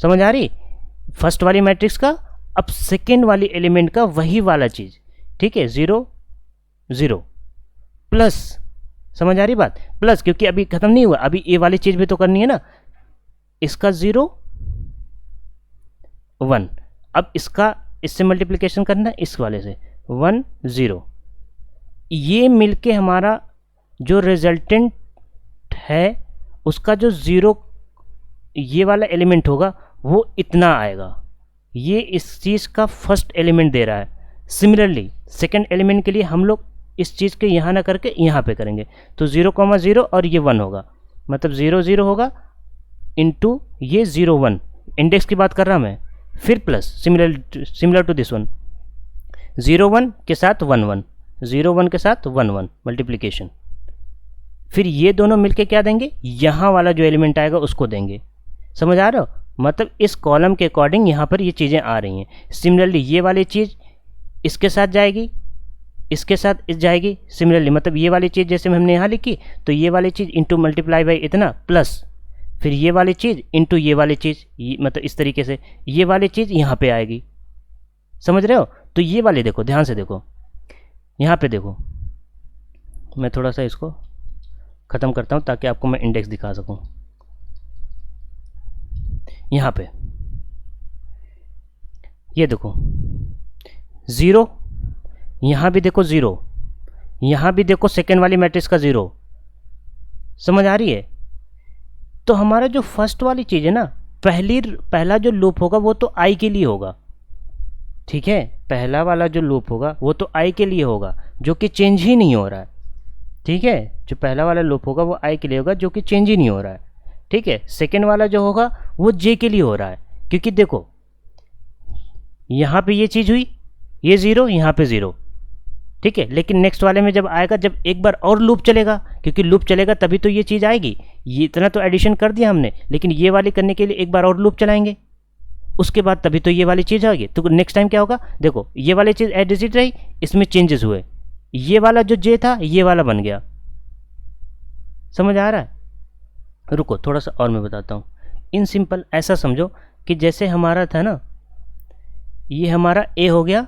समझ आ रही, फर्स्ट वाली मैट्रिक्स का अब सेकेंड वाली एलिमेंट का वही वाला चीज़, ठीक है, 0 0 प्लस, समझ आ रही बात, प्लस, क्योंकि अभी खत्म नहीं हुआ, अभी ये वाली चीज़ भी तो करनी है ना, इसका 0 1, अब इसका इससे मल्टीप्लिकेशन करना है, इस वाले से 1 0, ये मिलके हमारा जो रिजल्टेंट है उसका जो 0 ये वाला एलिमेंट होगा वो इतना आएगा, ये इस चीज़ का फर्स्ट एलिमेंट दे रहा है। सिमिलरली सेकंड एलिमेंट के लिए हम लोग इस चीज़ के यहाँ ना करके यहाँ पे करेंगे, तो 0,0 और ये 1 होगा, मतलब 0 0 होगा इंटू ये 0 1, इंडेक्स की बात कर रहा मैं, फिर plus similar to this one, 0 1 के साथ 1 1, 0 1 के साथ 1 1 मल्टीप्लिकेशन, फिर ये दोनों मिलके क्या देंगे, यहाँ वाला जो एलिमेंट आएगा उसको देंगे, समझ आ रहा हो। मतलब इस कॉलम के अकॉर्डिंग यहाँ पर ये चीज़ें आ रही हैं। सिमिलरली ये वाली चीज़ इसके साथ जाएगी, इसके साथ इस जाएगी। सिमिलरली मतलब ये वाली चीज़ जैसे हमने यहाँ लिखी, तो ये वाली चीज़ इंटू मल्टीप्लाई बाई इतना प्लस फिर ये वाली चीज़ इंटू ये वाली चीज़, मतलब इस तरीके से ये वाली चीज़ यहाँ पे आएगी। समझ रहे हो? तो ये वाली देखो, ध्यान से देखो, यहाँ पे देखो, मैं थोड़ा सा इसको ख़त्म करता हूँ ताकि आपको मैं इंडेक्स दिखा सकूँ। यहाँ पे ये देखो 0, यहाँ भी देखो 0, यहाँ भी देखो सेकेंड वाली मैट्रिक्स का 0। समझ आ रही है? तो हमारा जो फर्स्ट वाली चीज़ है ना, पहला जो लूप होगा वो तो आई के लिए होगा। ठीक है, पहला वाला जो लूप होगा वो तो आई के लिए होगा, जो कि चेंज ही नहीं हो रहा है। ठीक है, जो पहला वाला लूप होगा वो आई के लिए होगा, जो कि चेंज ही नहीं हो रहा है। ठीक है, सेकेंड वाला जो होगा वो जे के लिए हो रहा है, क्योंकि देखो यहाँ पे ये चीज़ हुई, ये 0, यहाँ पे 0। ठीक है, लेकिन नेक्स्ट वाले में जब आएगा, जब एक बार और लूप चलेगा, क्योंकि लूप चलेगा तभी तो ये चीज़ आएगी। ये इतना तो एडिशन कर दिया हमने, लेकिन ये वाली करने के लिए एक बार और लूप चलाएंगे, उसके बाद तभी तो ये वाली चीज़ आएगी। तो नेक्स्ट टाइम क्या होगा, देखो ये वाली चीज़ एज इट रही, इसमें चेंजेस हुए, ये वाला जो जे था ये वाला बन गया। समझ आ रहा है? रुको थोड़ा सा और मैं बताता हूँ। इन सिंपल ऐसा समझो कि जैसे हमारा था ना, ये हमारा ए हो गया,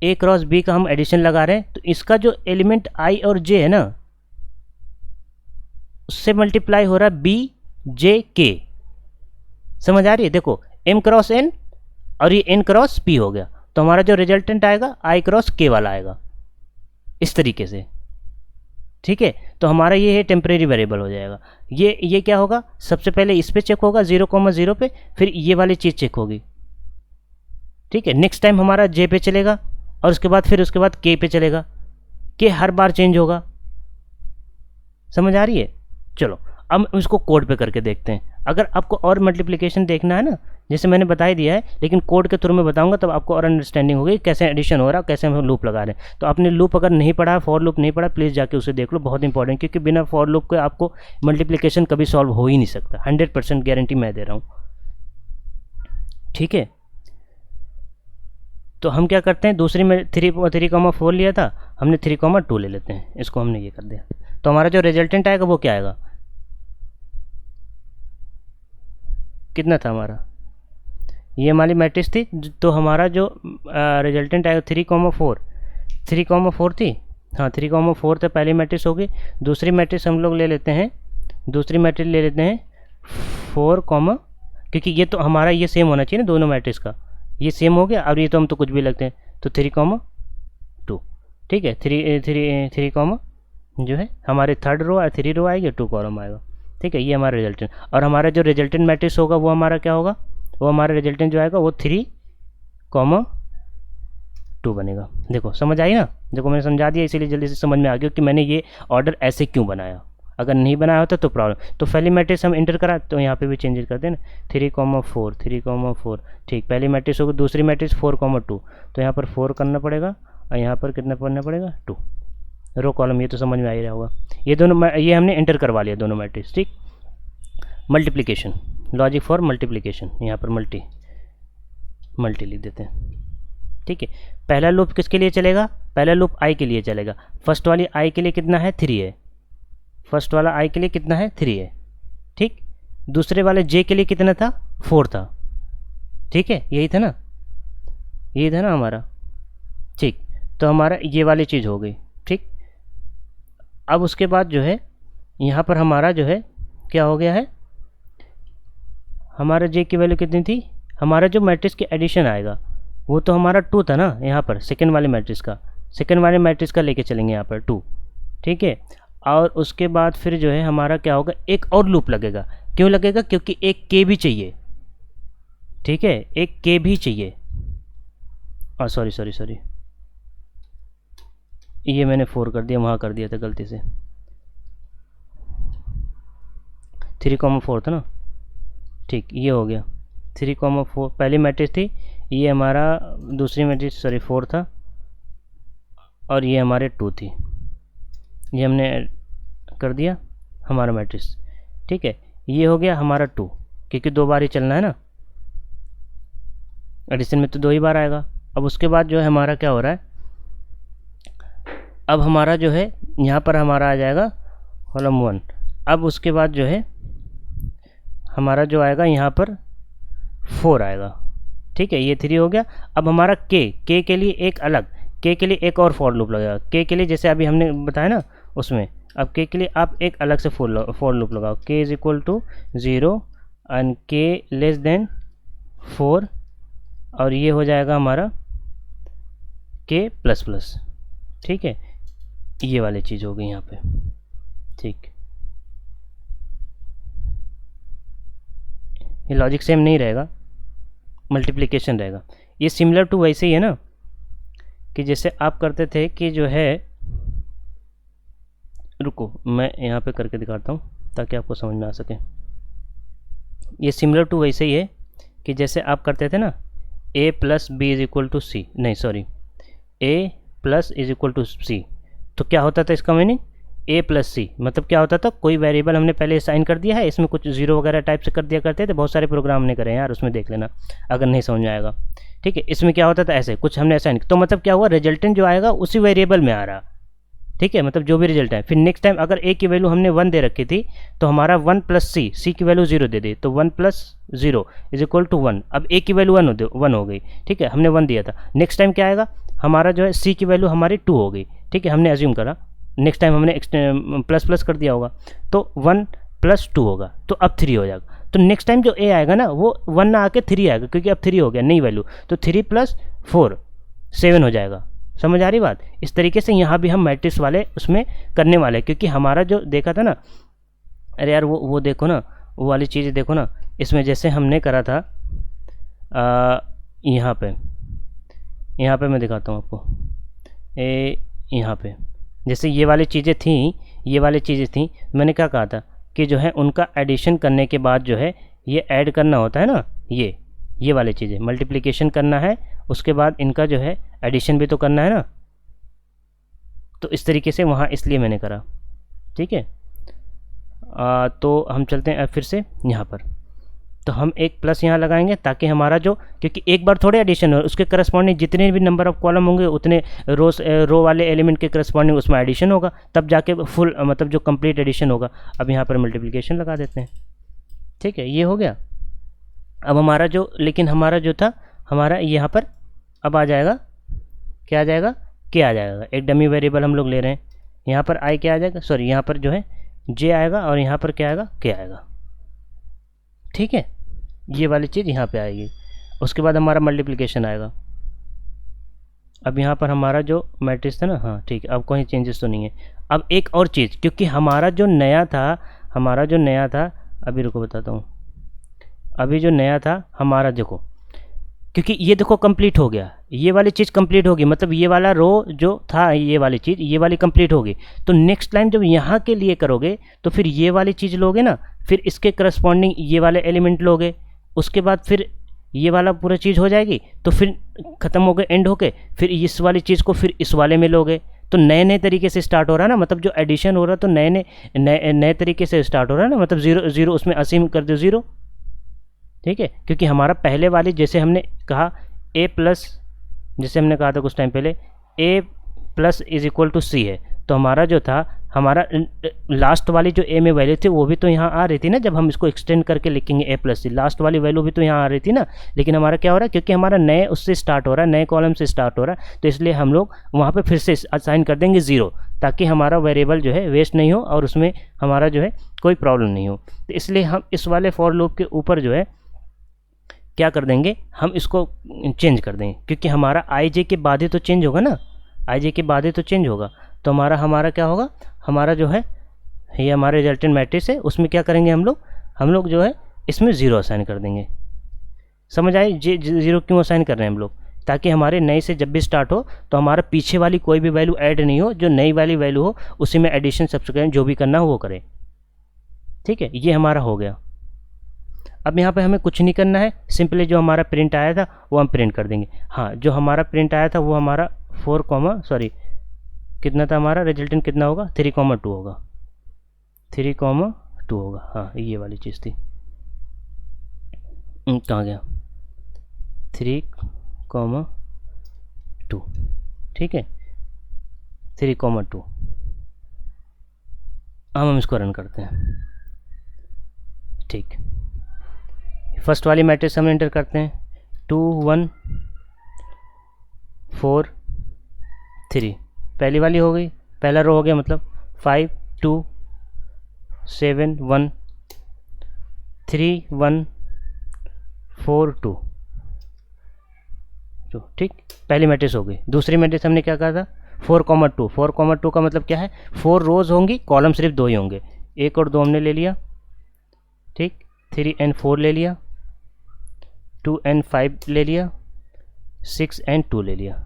ए क्रॉस बी का हम एडिशन लगा रहे हैं, तो इसका जो एलिमेंट आई और जे है ना, उससे मल्टीप्लाई हो रहा है बी जे के। समझ आ रही है? देखो एम क्रॉस एन और ये एन क्रॉस पी हो गया, तो हमारा जो रिजल्टेंट आएगा आई क्रॉस के वाला आएगा, इस तरीके से। ठीक है, तो हमारा ये है टेम्परेरी वेरिएबल हो जाएगा। ये क्या होगा, सबसे पहले इस पे चेक होगा 0,0 पे, फिर ये वाली चीज़ चेक होगी। ठीक है, नेक्स्ट टाइम हमारा जे पे चलेगा और उसके बाद के पे चलेगा, के हर बार चेंज होगा। समझ आ रही है? चलो अब इसको कोड पे करके देखते हैं। अगर आपको और मल्टीप्लिकेशन देखना है ना, जैसे मैंने बता ही दिया है, लेकिन कोड के थ्रू में बताऊंगा तब आपको और अंडरस्टैंडिंग होगी कैसे एडिशन हो रहा है, कैसे हम लूप लगा रहे हैं। तो आपने लूप अगर नहीं पढ़ा, फॉर लूप नहीं पढ़ा, प्लीज़ जाके उसे देख लो, बहुत इंपॉर्टेंट, क्योंकि बिना फॉर लूप के आपको मल्टीप्लिकेशन कभी सॉल्व हो ही नहीं सकता। 100% गारंटी मैं दे रहा हूँ। ठीक है, तो हम क्या करते हैं, दूसरी में 3,4 लिया था, हमने 3,2 ले लेते हैं, इसको हमने ये कर दिया। तो हमारा जो रिजल्टेंट आएगा वो क्या आएगा, कितना था हमारा, ये हमारी मैट्रिक्स थी, तो हमारा जो रिजल्टेंट आएगा 3,4 थी। हाँ 3,4 तो पहली मैट्रिक्स होगी। दूसरी मैट्रिक्स हम लोग ले लेते हैं, 4, क्योंकि ये तो हमारा ये सेम होना चाहिए ना, दोनों मैट्रिक्स का ये सेम हो गया। और ये तो हम तो कुछ भी लगते हैं, तो 3,2। ठीक है, 3, जो है हमारे थर्ड रो 3 रो आएगी, 2 कॉलम आएगा। ठीक है, ये हमारा रिजल्टेंट। और हमारा जो रिजल्टेंट मैट्रिक्स होगा वो हमारा क्या होगा, वो हमारा रिजल्टेंट जो आएगा वो 3,2 बनेगा। देखो समझ आई ना, देखो मैंने समझा दिया, इसीलिए जल्दी से समझ में आ गया कि मैंने ये ऑर्डर ऐसे क्यों बनाया। अगर नहीं बनाया होता तो प्रॉब्लम। तो पहली मैट्रिक्स हम इंटर करा, तो यहाँ पे भी चेंजेस करते हैं ना, 3,4 ठीक, पहली मैट्रिक्स होगी, दूसरी मैट्रिक्स 4,2, तो यहाँ पर 4 करना पड़ेगा और यहाँ पर कितना करना पड़ेगा 2 रो कॉलम। ये तो समझ में आ ही रहा होगा। ये दोनों ये हमने इंटर करवा लिया दोनों मैट्रिक्स। ठीक, मल्टीप्लिकेशन, लॉजिक फॉर मल्टीप्लिकेशन, यहाँ पर मल्टी लिख देते हैं। ठीक है, पहला लूप किसके लिए चलेगा, पहला लूप आई के लिए चलेगा। फर्स्ट वाली आई के लिए कितना है 3 है, फर्स्ट वाला आई के लिए कितना है 3 है। ठीक, दूसरे वाले जे के लिए कितना था 4 था। ठीक है, यही था ना हमारा। ठीक, तो हमारा ये वाली चीज़ हो गई। ठीक, अब उसके बाद जो है यहाँ पर हमारा जो है क्या हो गया है, हमारा जे की वैल्यू कितनी थी, हमारा जो मैट्रिक्स की एडिशन आएगा वो तो हमारा 2 था ना, यहाँ पर सेकेंड वाले मैट्रिक्स का लेके चलेंगे यहाँ पर 2। ठीक है, और उसके बाद फिर जो है हमारा क्या होगा, एक और लूप लगेगा। क्यों लगेगा, क्योंकि एक के भी चाहिए। ठीक है, एक के भी चाहिए। सॉरी, ये मैंने 4 कर दिया, वहाँ कर दिया था गलती से, 3,4 था ना। ठीक, ये हो गया 3,4 पहली मैट्रिक्स थी, ये हमारा दूसरी मैट्रिक्स 4 था, और ये हमारे 2 थी, ये हमने कर दिया हमारा मैट्रिक्स। ठीक है, ये हो गया हमारा 2, क्योंकि 2 बार ही चलना है ना, एडिशन में तो 2 ही बार आएगा। अब उसके बाद जो है हमारा क्या हो रहा है, अब हमारा जो है यहाँ पर हमारा आ जाएगा कॉलम 1। अब उसके बाद जो है हमारा जो आएगा यहाँ पर 4 आएगा, ठीक है, ये 3 हो गया। अब हमारा के के लिए एक अलग, के के लिए एक और फॉर लूप लगेगा। के के लिए जैसे अभी हमने बताया ना उसमें, अब के के लिए आप एक अलग से फॉर लूप लगाओ। के इज इक्वल टू 0 एंड के लेस देन 4, और ये हो जाएगा हमारा के प्लस प्लस, ठीक है, ये वाली चीज़ हो गई यहाँ पे, ठीक। ये लॉजिक सेम नहीं रहेगा, मल्टीप्लिकेशन रहेगा। ये सिमिलर टू वैसे ही है ना कि जैसे आप करते थे कि जो है, रुको मैं यहाँ पे करके दिखाता हूँ ताकि आपको समझ में आ सके। ये सिमिलर टू वैसे ही है कि जैसे आप करते थे ना a plus b is equal to c, नहीं sorry, a plus is equal to c. तो क्या होता था इसका मीनिंग, a प्लस सी, मतलब क्या होता था, कोई वेरिएबल हमने पहले असाइन कर दिया है, इसमें कुछ जीरो वगैरह टाइप से कर दिया करते थे, बहुत सारे प्रोग्राम हमने करे हैं यार, उसमें देख लेना अगर नहीं समझ में आएगा, ठीक है। इसमें क्या होता था, ऐसे कुछ हमने असाइन, तो मतलब क्या हुआ, रिजल्टेंट जो आएगा उसी वेरिएबल में आ रहा, ठीक है, मतलब जो भी रिजल्ट है। फिर नेक्स्ट टाइम अगर a की वैल्यू हमने 1 दे रखी थी तो हमारा 1 प्लस सी की वैल्यू 0 दे दी, तो 1 प्लस 0 इज इक्वल टू 1। अब a की वैल्यू 1 हो गई, ठीक है, हमने 1 दिया था। नेक्स्ट टाइम क्या आएगा, हमारा जो है c की वैल्यू हमारी 2 हो गई, ठीक है, हमने अज्यूम करा, नेक्स्ट टाइम हमने प्लस प्लस कर दिया होगा, तो 1 प्लस 2 होगा, तो अब 3 हो जाएगा। तो नेक्स्ट टाइम जो a आएगा ना वो 1 ना आके 3 आएगा, क्योंकि अब 3 हो गया नई वैल्यू, तो 3 प्लस 4 7 हो जाएगा। समझ आ रही बात। इस तरीके से यहाँ भी हम मैट्रिक्स वाले उसमें करने वाले, क्योंकि हमारा जो देखा था ना, अरे यार वो देखो ना, वो वाली चीज़ देखो ना, इसमें जैसे हमने करा था यहाँ पे मैं दिखाता हूँ आपको, यहाँ पे जैसे ये वाली चीज़ें थी, मैंने क्या कहा था कि जो है उनका एडिशन करने के बाद जो है ये ऐड करना होता है ना, ये वाली चीज़ें मल्टीप्लिकेशन करना है, उसके बाद इनका जो है एडिशन भी तो करना है ना, तो इस तरीके से वहाँ इसलिए मैंने करा, ठीक है। तो हम चलते हैं फिर से यहाँ पर, तो हम एक प्लस यहाँ लगाएंगे ताकि हमारा जो, क्योंकि एक बार थोड़े एडिशन हो, उसके करस्पॉन्डिंग जितने भी नंबर ऑफ कॉलम होंगे उतने रो वाले एलिमेंट के करस्पॉन्डिंग उसमें एडिशन होगा, तब जाके फुल मतलब जो कंप्लीट एडिशन होगा। अब यहाँ पर मल्टीप्लिकेशन लगा देते हैं, ठीक है, ये हो गया। अब हमारा जो, लेकिन हमारा जो था हमारा यहाँ पर अब आ जाएगा, क्या आ जाएगा, के आ जाएगा, एक डमी वेरिएबल हम लोग ले रहे हैं, यहाँ पर आई क्या आ जाएगा, सॉरी यहाँ पर जो है जे आएगा, और यहाँ पर क्या आएगा, के आएगा, ठीक है, ये वाली चीज़ यहाँ पे आएगी। उसके बाद हमारा मल्टीप्लिकेशन आएगा। अब यहाँ पर हमारा जो मैट्रिक्स था ना, हाँ ठीक है, अब कोई चेंजेस तो नहीं है। अब एक और चीज़, क्योंकि हमारा जो नया था, अभी रुको बताता हूँ, अभी जो नया था हमारा देखो, क्योंकि ये देखो कंप्लीट हो गया, ये वाली चीज़ कंप्लीट होगी, मतलब ये वाला रो जो था, ये वाली चीज़, ये वाली कंप्लीट होगी। तो नेक्स्ट टाइम जब यहाँ के लिए करोगे तो फिर ये वाली चीज़ लोगे ना, फिर इसके करस्पॉन्डिंग ये वाले एलिमेंट लोगे, उसके बाद फिर ये वाला पूरा चीज़ हो जाएगी, तो फिर ख़त्म हो गए एंड हो के, फिर इस वाली चीज़ को फिर इस वाले में लोगे, तो नए नए तरीके से स्टार्ट हो रहा है ना, मतलब जो एडिशन हो रहा है तो नए तरीके से स्टार्ट हो रहा है ना, मतलब 0 उसमें असीम कर दो 0, ठीक है। क्योंकि हमारा पहले वाली जैसे हमने कहा a प्लस, जैसे हमने कहा था कुछ टाइम पहले a plus is equal to c है, तो हमारा जो था, हमारा लास्ट वाली जो a में वैल्यू थी वो भी तो यहाँ आ रही थी ना, जब हम इसको एक्सटेंड करके लिखेंगे a प्लस सी, लास्ट वाली वैल्यू भी तो यहाँ आ रही थी ना। लेकिन हमारा क्या हो रहा है, क्योंकि हमारा नए उससे स्टार्ट हो रहा है, नए कॉलम से स्टार्ट हो रहा है, तो इसलिए हम लोग वहाँ पर फिर से असाइन कर देंगे 0, ताकि हमारा वेरिएबल जो है वेस्ट नहीं हो और उसमें हमारा जो है कोई प्रॉब्लम नहीं हो। तो इसलिए हम इस वाले फॉर लूप के ऊपर जो है क्या कर देंगे, हम इसको चेंज कर देंगे, क्योंकि हमारा आई जे के बाद ही तो चेंज होगा ना, आई जे के बाद ही तो चेंज होगा। तो हमारा क्या होगा, हमारा जो है ये हमारा रिजल्टेंट मैट्रिक्स है, उसमें क्या करेंगे हम लोग जो है इसमें 0 असाइन कर देंगे। समझ आई, 0 क्यों असाइन कर रहे हैं हम लोग, ताकि हमारे नए से जब भी स्टार्ट हो तो हमारा पीछे वाली कोई भी वैल्यू ऐड नहीं हो, जो नई वाली वैल्यू हो उसी में एडिशन सब्सट्रैक्शन जो भी करना हो वो करें, ठीक है। ये हमारा हो गया। अब यहाँ पे हमें कुछ नहीं करना है, सिंपली जो हमारा प्रिंट आया था वो हम प्रिंट कर देंगे। हाँ, जो हमारा प्रिंट आया था वो हमारा 4, कितना था हमारा रिजल्टेंट, कितना होगा 3,2 होगा, 3,2 होगा। हाँ, ये वाली चीज़ थी, कहाँ गया, 3,2, ठीक है, 3,2। हम इसको रन करते हैं। ठीक, फर्स्ट वाली मैट्रिक्स हम एंटर करते हैं 2 1 4 3, पहली वाली हो गई, पहला रो हो गया, मतलब 5 2 7 1 3 1 4 2, ठीक, पहली मैट्रिक्स हो गई। दूसरी मैट्रिक्स हमने क्या कहा था 4,2, 4,2 का मतलब क्या है 4 रोज होंगी, कॉलम सिर्फ 2 ही होंगे, 1 और 2 हमने ले लिया, ठीक, 3 and 4 ले लिया, 2 and 5 ले लिया, 6 and 2 ले लिया।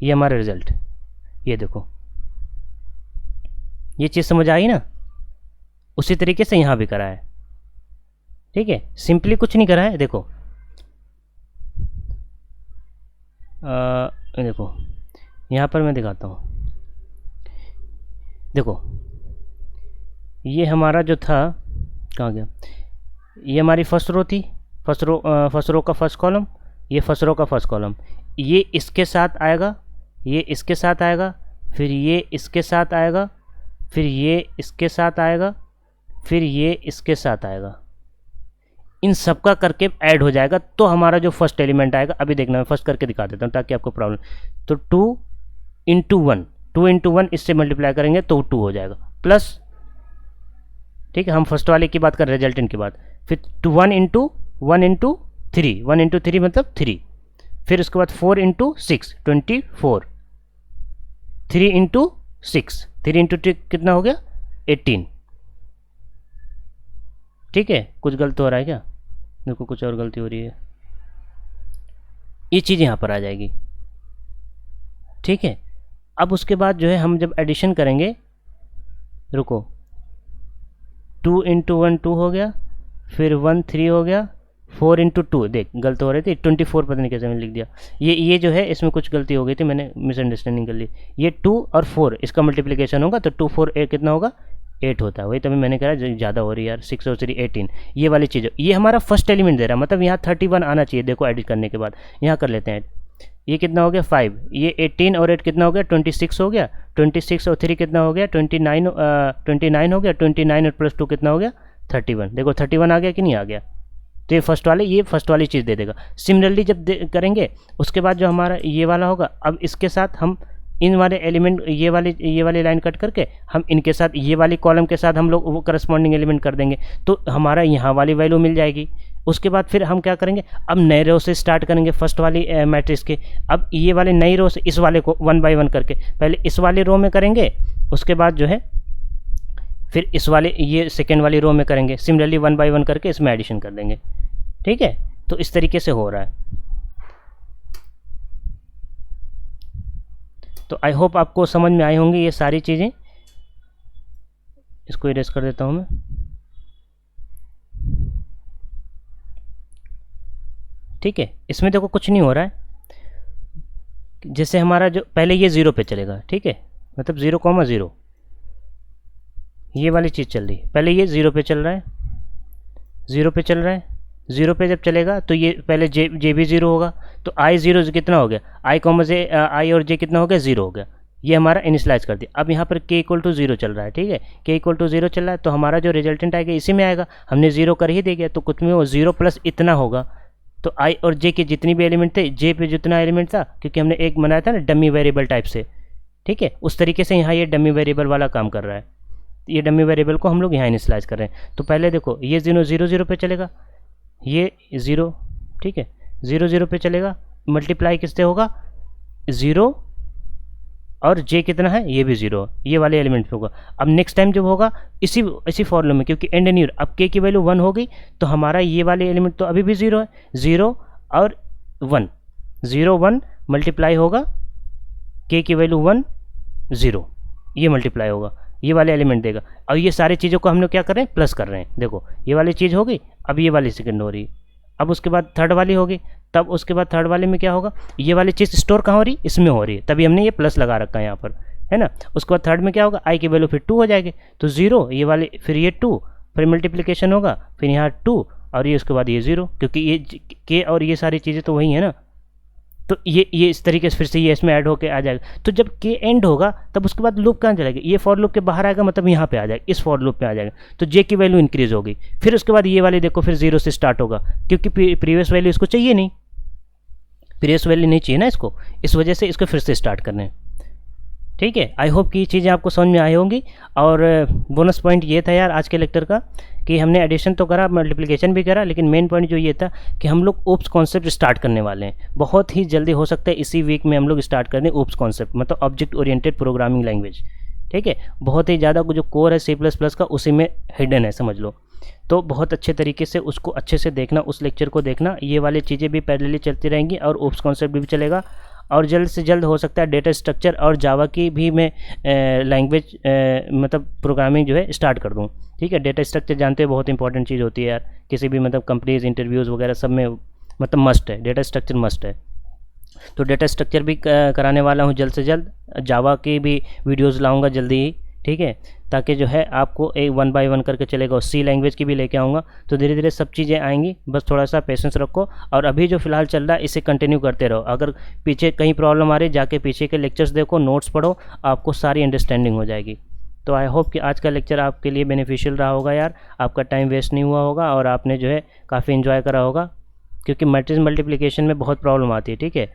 ये हमारा रिजल्ट, ये देखो, ये चीज़ समझ आई ना। उसी तरीके से यहाँ भी करा है, ठीक है, सिंपली कुछ नहीं करा है। देखो देखो यहाँ पर मैं दिखाता हूँ, देखो ये हमारा जो था, कहाँ गया, ये हमारी फर्स्ट रो थी, फर्स्ट रो का फर्स्ट कॉलम, ये फर्स्ट रो का फर्स्ट कॉलम, ये इसके साथ आएगा, ये इसके साथ आएगा, फिर ये इसके साथ आएगा, फिर ये इसके साथ आएगा, फिर ये इसके साथ आएगा, इन सब का करके ऐड हो जाएगा, तो हमारा जो फर्स्ट एलिमेंट आएगा, अभी देखना मैं फर्स्ट करके दिखा देता हूँ ताकि आपको प्रॉब्लम। तो 2 into 1, 2 into 1 इससे मल्टीप्लाई करेंगे तो 2 हो जाएगा, प्लस, ठीक है, हम फर्स्ट वाले की बात कर रहे हैं, रिजल्टेंट की बात। फिर 1 into 3, 1 into 3 मतलब 3, फिर उसके बाद 4 into 6 24, 3 into 6, 3 into 2 कितना हो गया 18, ठीक है। कुछ गलत हो रहा है क्या, देखो कुछ और गलती हो रही है, ये चीज़ यहाँ पर आ जाएगी, ठीक है। अब उसके बाद जो है हम जब एडिशन करेंगे, रुको, 2 into 1 2 हो गया, फिर 1 3 हो गया, 4 into 2, देख गलत हो रही थी, 24 पता नहीं कैसे मैंने लिख दिया, ये जो है इसमें कुछ गलती हो गई थी, मैंने मिसअंडरस्टैंडिंग कर ली। ये 2 और 4 इसका मल्टीप्लिकेशन होगा तो 2 4 कितना होगा 8 होता है, वही तभी मैंने कहा ज़्यादा हो रही है यार, 6 और 3 18, ये वाली चीज़। ये हमारा फर्स्ट एलिमेंट दे रहा है, मतलब यहाँ 31 आना चाहिए, देखो एडिट करने के बाद यहाँ कर लेते हैं। ये कितना हो गया 5, ये 18 और 8 कितना हो गया 26 हो गया, 26 और 3 कितना हो गया 29 हो गया, 29 और प्लस 2 कितना हो गया 31, देखो 31 आ गया कि नहीं आ गया। तो ये फर्स्ट वाली चीज़ दे देगा। सिमिलरली जब करेंगे उसके बाद जो हमारा ये वाला होगा, अब इसके साथ हम इन वाले एलिमेंट, ये वाली लाइन कट करके हम इनके साथ ये वाली कॉलम के साथ हम लोग वो करस्पॉन्डिंग एलिमेंट कर देंगे, तो हमारा यहाँ वाली वैल्यू मिल जाएगी। उसके बाद फिर हम क्या करेंगे, अब नए रो से स्टार्ट करेंगे फर्स्ट वाली मैट्रिक्स के। अब ये वाले नई रो से इस वाले को 1 by 1 करके पहले इस वाली रो में करेंगे, उसके बाद जो है फिर इस वाले ये सेकेंड वाली रो में करेंगे, सिमिलरली 1 by 1 करके इसमें एडिशन कर देंगे, ठीक है। तो इस तरीके से हो रहा है। तो आई होप आपको समझ में आई होंगी ये सारी चीज़ें। इसको इरेज कर देता हूँ मैं। ठीक है, इसमें देखो कुछ नहीं हो रहा है, जैसे हमारा जो पहले ये 0 पे चलेगा, ठीक है, मतलब 0,0 ये वाली चीज़ चल रही है। पहले ये 0 पे चल रहा है, 0 पे चल रहा है, 0 पे जब चलेगा तो ये पहले जे भी 0 होगा, तो आई 0 कितना हो गया, आई और जे कितना हो गया 0 हो गया। ये हमारा इनिशलाइज कर दिया। अब यहाँ पर k = 0 चल रहा है, ठीक है, k = 0 चल रहा है, तो हमारा जो रिजल्टेंट आएगा इसी में आएगा, हमने 0 कर ही देगा, तो कुछ में वो 0 प्लस इतना होगा। तो आई और जे के जितनी भी एलिमेंट थे, जे पे जितना एलिमेंट था, क्योंकि हमने एक बनाया था ना डमी वेरिएबल टाइप से, ठीक है, उस तरीके से यहाँ ये डमी वेरिएबल वाला काम कर रहा है। ये डमी वेरिएबल को हम लोग यहाँ इनिशलाइज कर रहे हैं। तो पहले देखो ये 0 पे चलेगा, ये 0, ठीक है, 0 पे चलेगा, मल्टीप्लाई किससे होगा 0 और जे कितना है ये भी 0, ये वाले एलिमेंट पे होगा। अब नेक्स्ट टाइम जब होगा इसी फॉर्मूले में, क्योंकि एंड न्यूर, अब k की वैल्यू 1 होगी, तो हमारा ये वाले एलिमेंट तो अभी भी 0 है, 0 और 1, 0 1 मल्टीप्लाई होगा, k की वैल्यू 1 0, ये मल्टीप्लाई होगा, ये वाले एलिमेंट देगा। और ये सारी चीज़ों को हम लोग क्या कर रहे हैं, प्लस कर रहे हैं। देखो ये वाली चीज़ होगी, अब ये वाली सेकंड हो रही है, अब उसके बाद थर्ड वाली होगी, तब उसके बाद थर्ड वाले में क्या होगा, ये वाली चीज़ स्टोर कहाँ हो रही है, इसमें हो रही है, तभी हमने ये प्लस लगा रखा है यहाँ पर, है ना। उसके बाद थर्ड में क्या होगा, आई की वैल्यू फिर 2 हो जाएगी, तो 0 ये वाले, फिर ये 2, फिर मल्टीप्लिकेशन होगा, फिर यहाँ 2 और ये उसके बाद ये 0, क्योंकि ये के और ये सारी चीज़ें तो वही है ना, तो ये इस तरीके से फिर से ये इसमें ऐड होके आ जाएगा। तो जब के एंड होगा तब उसके बाद लूप कहाँ चलेगा, ये फॉर लूप के बाहर आएगा, मतलब यहाँ पे आ जाएगा, इस फॉर लूप पे आ जाएगा। तो जे की वैल्यू इंक्रीज होगी, फिर उसके बाद ये वाली देखो फिर 0 से स्टार्ट होगा, क्योंकि प्रीवियस वैल्यू इसको चाहिए नहीं, प्रीवियस वैल्यू नहीं चाहिए ना इसको, इस वजह से इसको फिर से स्टार्ट करने हैं। ठीक है, आई होप कि चीज़ें आपको समझ में आई होंगी। और बोनस पॉइंट ये था यार आज के लेक्चर का कि हमने एडिशन तो करा, मल्टीप्लिकेशन भी करा, लेकिन मेन पॉइंट जो ये था कि हम लोग ओप्स कॉन्सेप्ट स्टार्ट करने वाले हैं। बहुत ही जल्दी हो सकता है इसी वीक में हम लोग स्टार्ट कर दें ओप्स कॉन्सेप्ट, मतलब ऑब्जेक्ट ओरिएंटेड प्रोग्रामिंग लैंग्वेज। ठीक है, बहुत ही ज़्यादा जो कोर है C++ का उसी में हिडन है, समझ लो। तो बहुत अच्छे तरीके से उसको अच्छे से देखना, उस लेक्चर को देखना, ये वाली चीज़ें भी पैरेलली चलती रहेंगी और ओप्स कॉन्सेप्ट भी चलेगा। और जल्द से जल्द हो सकता है डेटा स्ट्रक्चर और जावा की भी मैं लैंग्वेज मतलब प्रोग्रामिंग जो है स्टार्ट कर दूँ। ठीक है, डेटा स्ट्रक्चर जानते हो बहुत इंपॉर्टेंट चीज़ होती है यार, किसी भी मतलब कंपनीज इंटरव्यूज़ वगैरह सब में मतलब मस्ट है, डेटा स्ट्रक्चर मस्ट है। तो डेटा स्ट्रक्चर भी कराने वाला हूँ जल्द से जल्द, जावा की भी वीडियोज़ लाऊँगा जल्दी ही। ठीक है, ताकि जो है आपको एक 1 बाय 1 करके चलेगा, और सी लैंग्वेज की भी लेके आऊँगा। तो धीरे धीरे सब चीज़ें आएंगी, बस थोड़ा सा पेशेंस रखो। और अभी जो फिलहाल चल रहा है इसे कंटिन्यू करते रहो। अगर पीछे कहीं प्रॉब्लम आ रही जाके पीछे के लेक्चर्स देखो, नोट्स पढ़ो, आपको सारी अंडरस्टैंडिंग हो जाएगी। तो आई होप कि आज का लेक्चर आपके लिए बेनिफिशियल रहा होगा यार, आपका टाइम वेस्ट नहीं हुआ होगा और आपने जो है काफ़ी इन्जॉय करा होगा, क्योंकि मैट्रिक्स मल्टीप्लिकेशन में बहुत प्रॉब्लम आती है। ठीक है,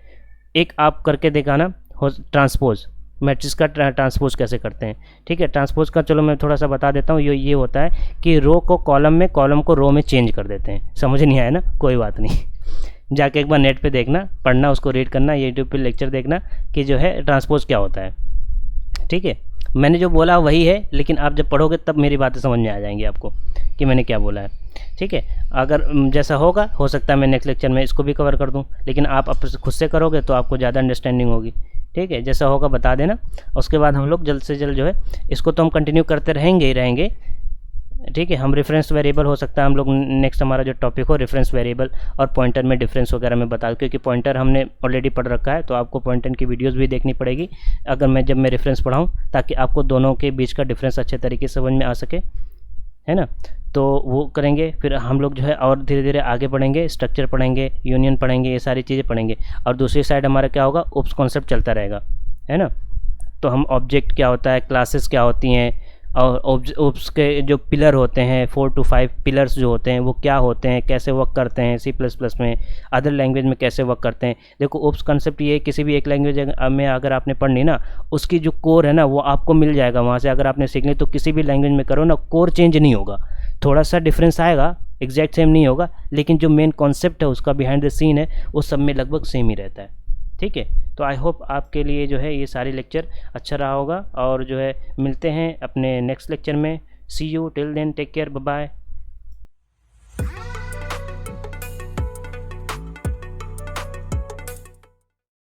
एक आप करके दिखाना हो ट्रांसपोज, मैट्रिक्स का ट्रांसपोज कैसे करते हैं। ठीक है, ट्रांसपोज का चलो मैं थोड़ा सा बता देता हूँ। ये होता है कि रो को कॉलम में, कॉलम को रो में चेंज कर देते हैं। समझ नहीं आया ना, कोई बात नहीं जाके एक बार नेट पे देखना, पढ़ना, उसको रीड करना, यूट्यूब पे लेक्चर देखना कि जो है ट्रांसपोज क्या होता है। ठीक है, मैंने जो बोला वही है, लेकिन आप जब पढ़ोगे तब मेरी बातें समझ में आ जाएंगी आपको कि मैंने क्या बोला है। ठीक है, अगर जैसा होगा हो सकता है मैं नेक्स्ट लेक्चर में इसको भी कवर कर दूं, लेकिन आप खुद से करोगे तो आपको ज़्यादा अंडरस्टैंडिंग होगी। ठीक है, जैसा होगा बता देना, उसके बाद हम लोग जल्द से जल्द जो है इसको तो हम कंटिन्यू करते रहेंगे ही रहेंगे। ठीक है, हम रेफरेंस वेरिएबल हो सकता है हम लोग नेक्स्ट हमारा जो टॉपिक हो रेफरेंस वेरिएबल और पॉइंटर में डिफरेंस वगैरह में बता, क्योंकि पॉइंटर हमने ऑलरेडी पढ़ रखा है, तो आपको पॉइंटर की वीडियोस भी देखनी पड़ेगी अगर जब मैं रेफरेंस पढ़ाऊँ, ताकि आपको दोनों के बीच का डिफरेंस अच्छे तरीके से समझ में आ सके, है ना। तो वो करेंगे, फिर हम लोग जो है और धीरे धीरे आगे बढ़ेंगे, स्ट्रक्चर पढ़ेंगे, यूनियन पढ़ेंगे, ये सारी चीज़ें पढ़ेंगे। और दूसरी साइड हमारा क्या होगा, ओप्स कॉन्सेप्ट चलता रहेगा, है ना। तो हम ऑब्जेक्ट क्या होता है, क्लासेस क्या होती हैं, और ओप्स के जो पिलर होते हैं 4 to 5 पिलर्स जो होते हैं वो क्या होते हैं, कैसे वर्क करते हैं C++ में, अदर लैंग्वेज में कैसे वर्क करते हैं। देखो ओप्स कंसेप्ट ये किसी भी एक लैंग्वेज में अगर आपने पढ़नी ना, उसकी जो कोर है ना वो आपको मिल जाएगा वहाँ से। अगर आपने सीखनी तो किसी भी लैंग्वेज में करो ना, कोर चेंज नहीं होगा, थोड़ा सा डिफरेंस आएगा, एग्जैक्ट सेम नहीं होगा, लेकिन जो मेन कॉन्सेप्ट है उसका बिहाइंड द सीन है वो सब में लगभग सेम ही रहता है। ठीक है, तो आई होप आपके लिए जो है ये सारी लेक्चर अच्छा रहा होगा, और जो है मिलते हैं अपने नेक्स्ट लेक्चर में। See you, till then, take care, bye bye.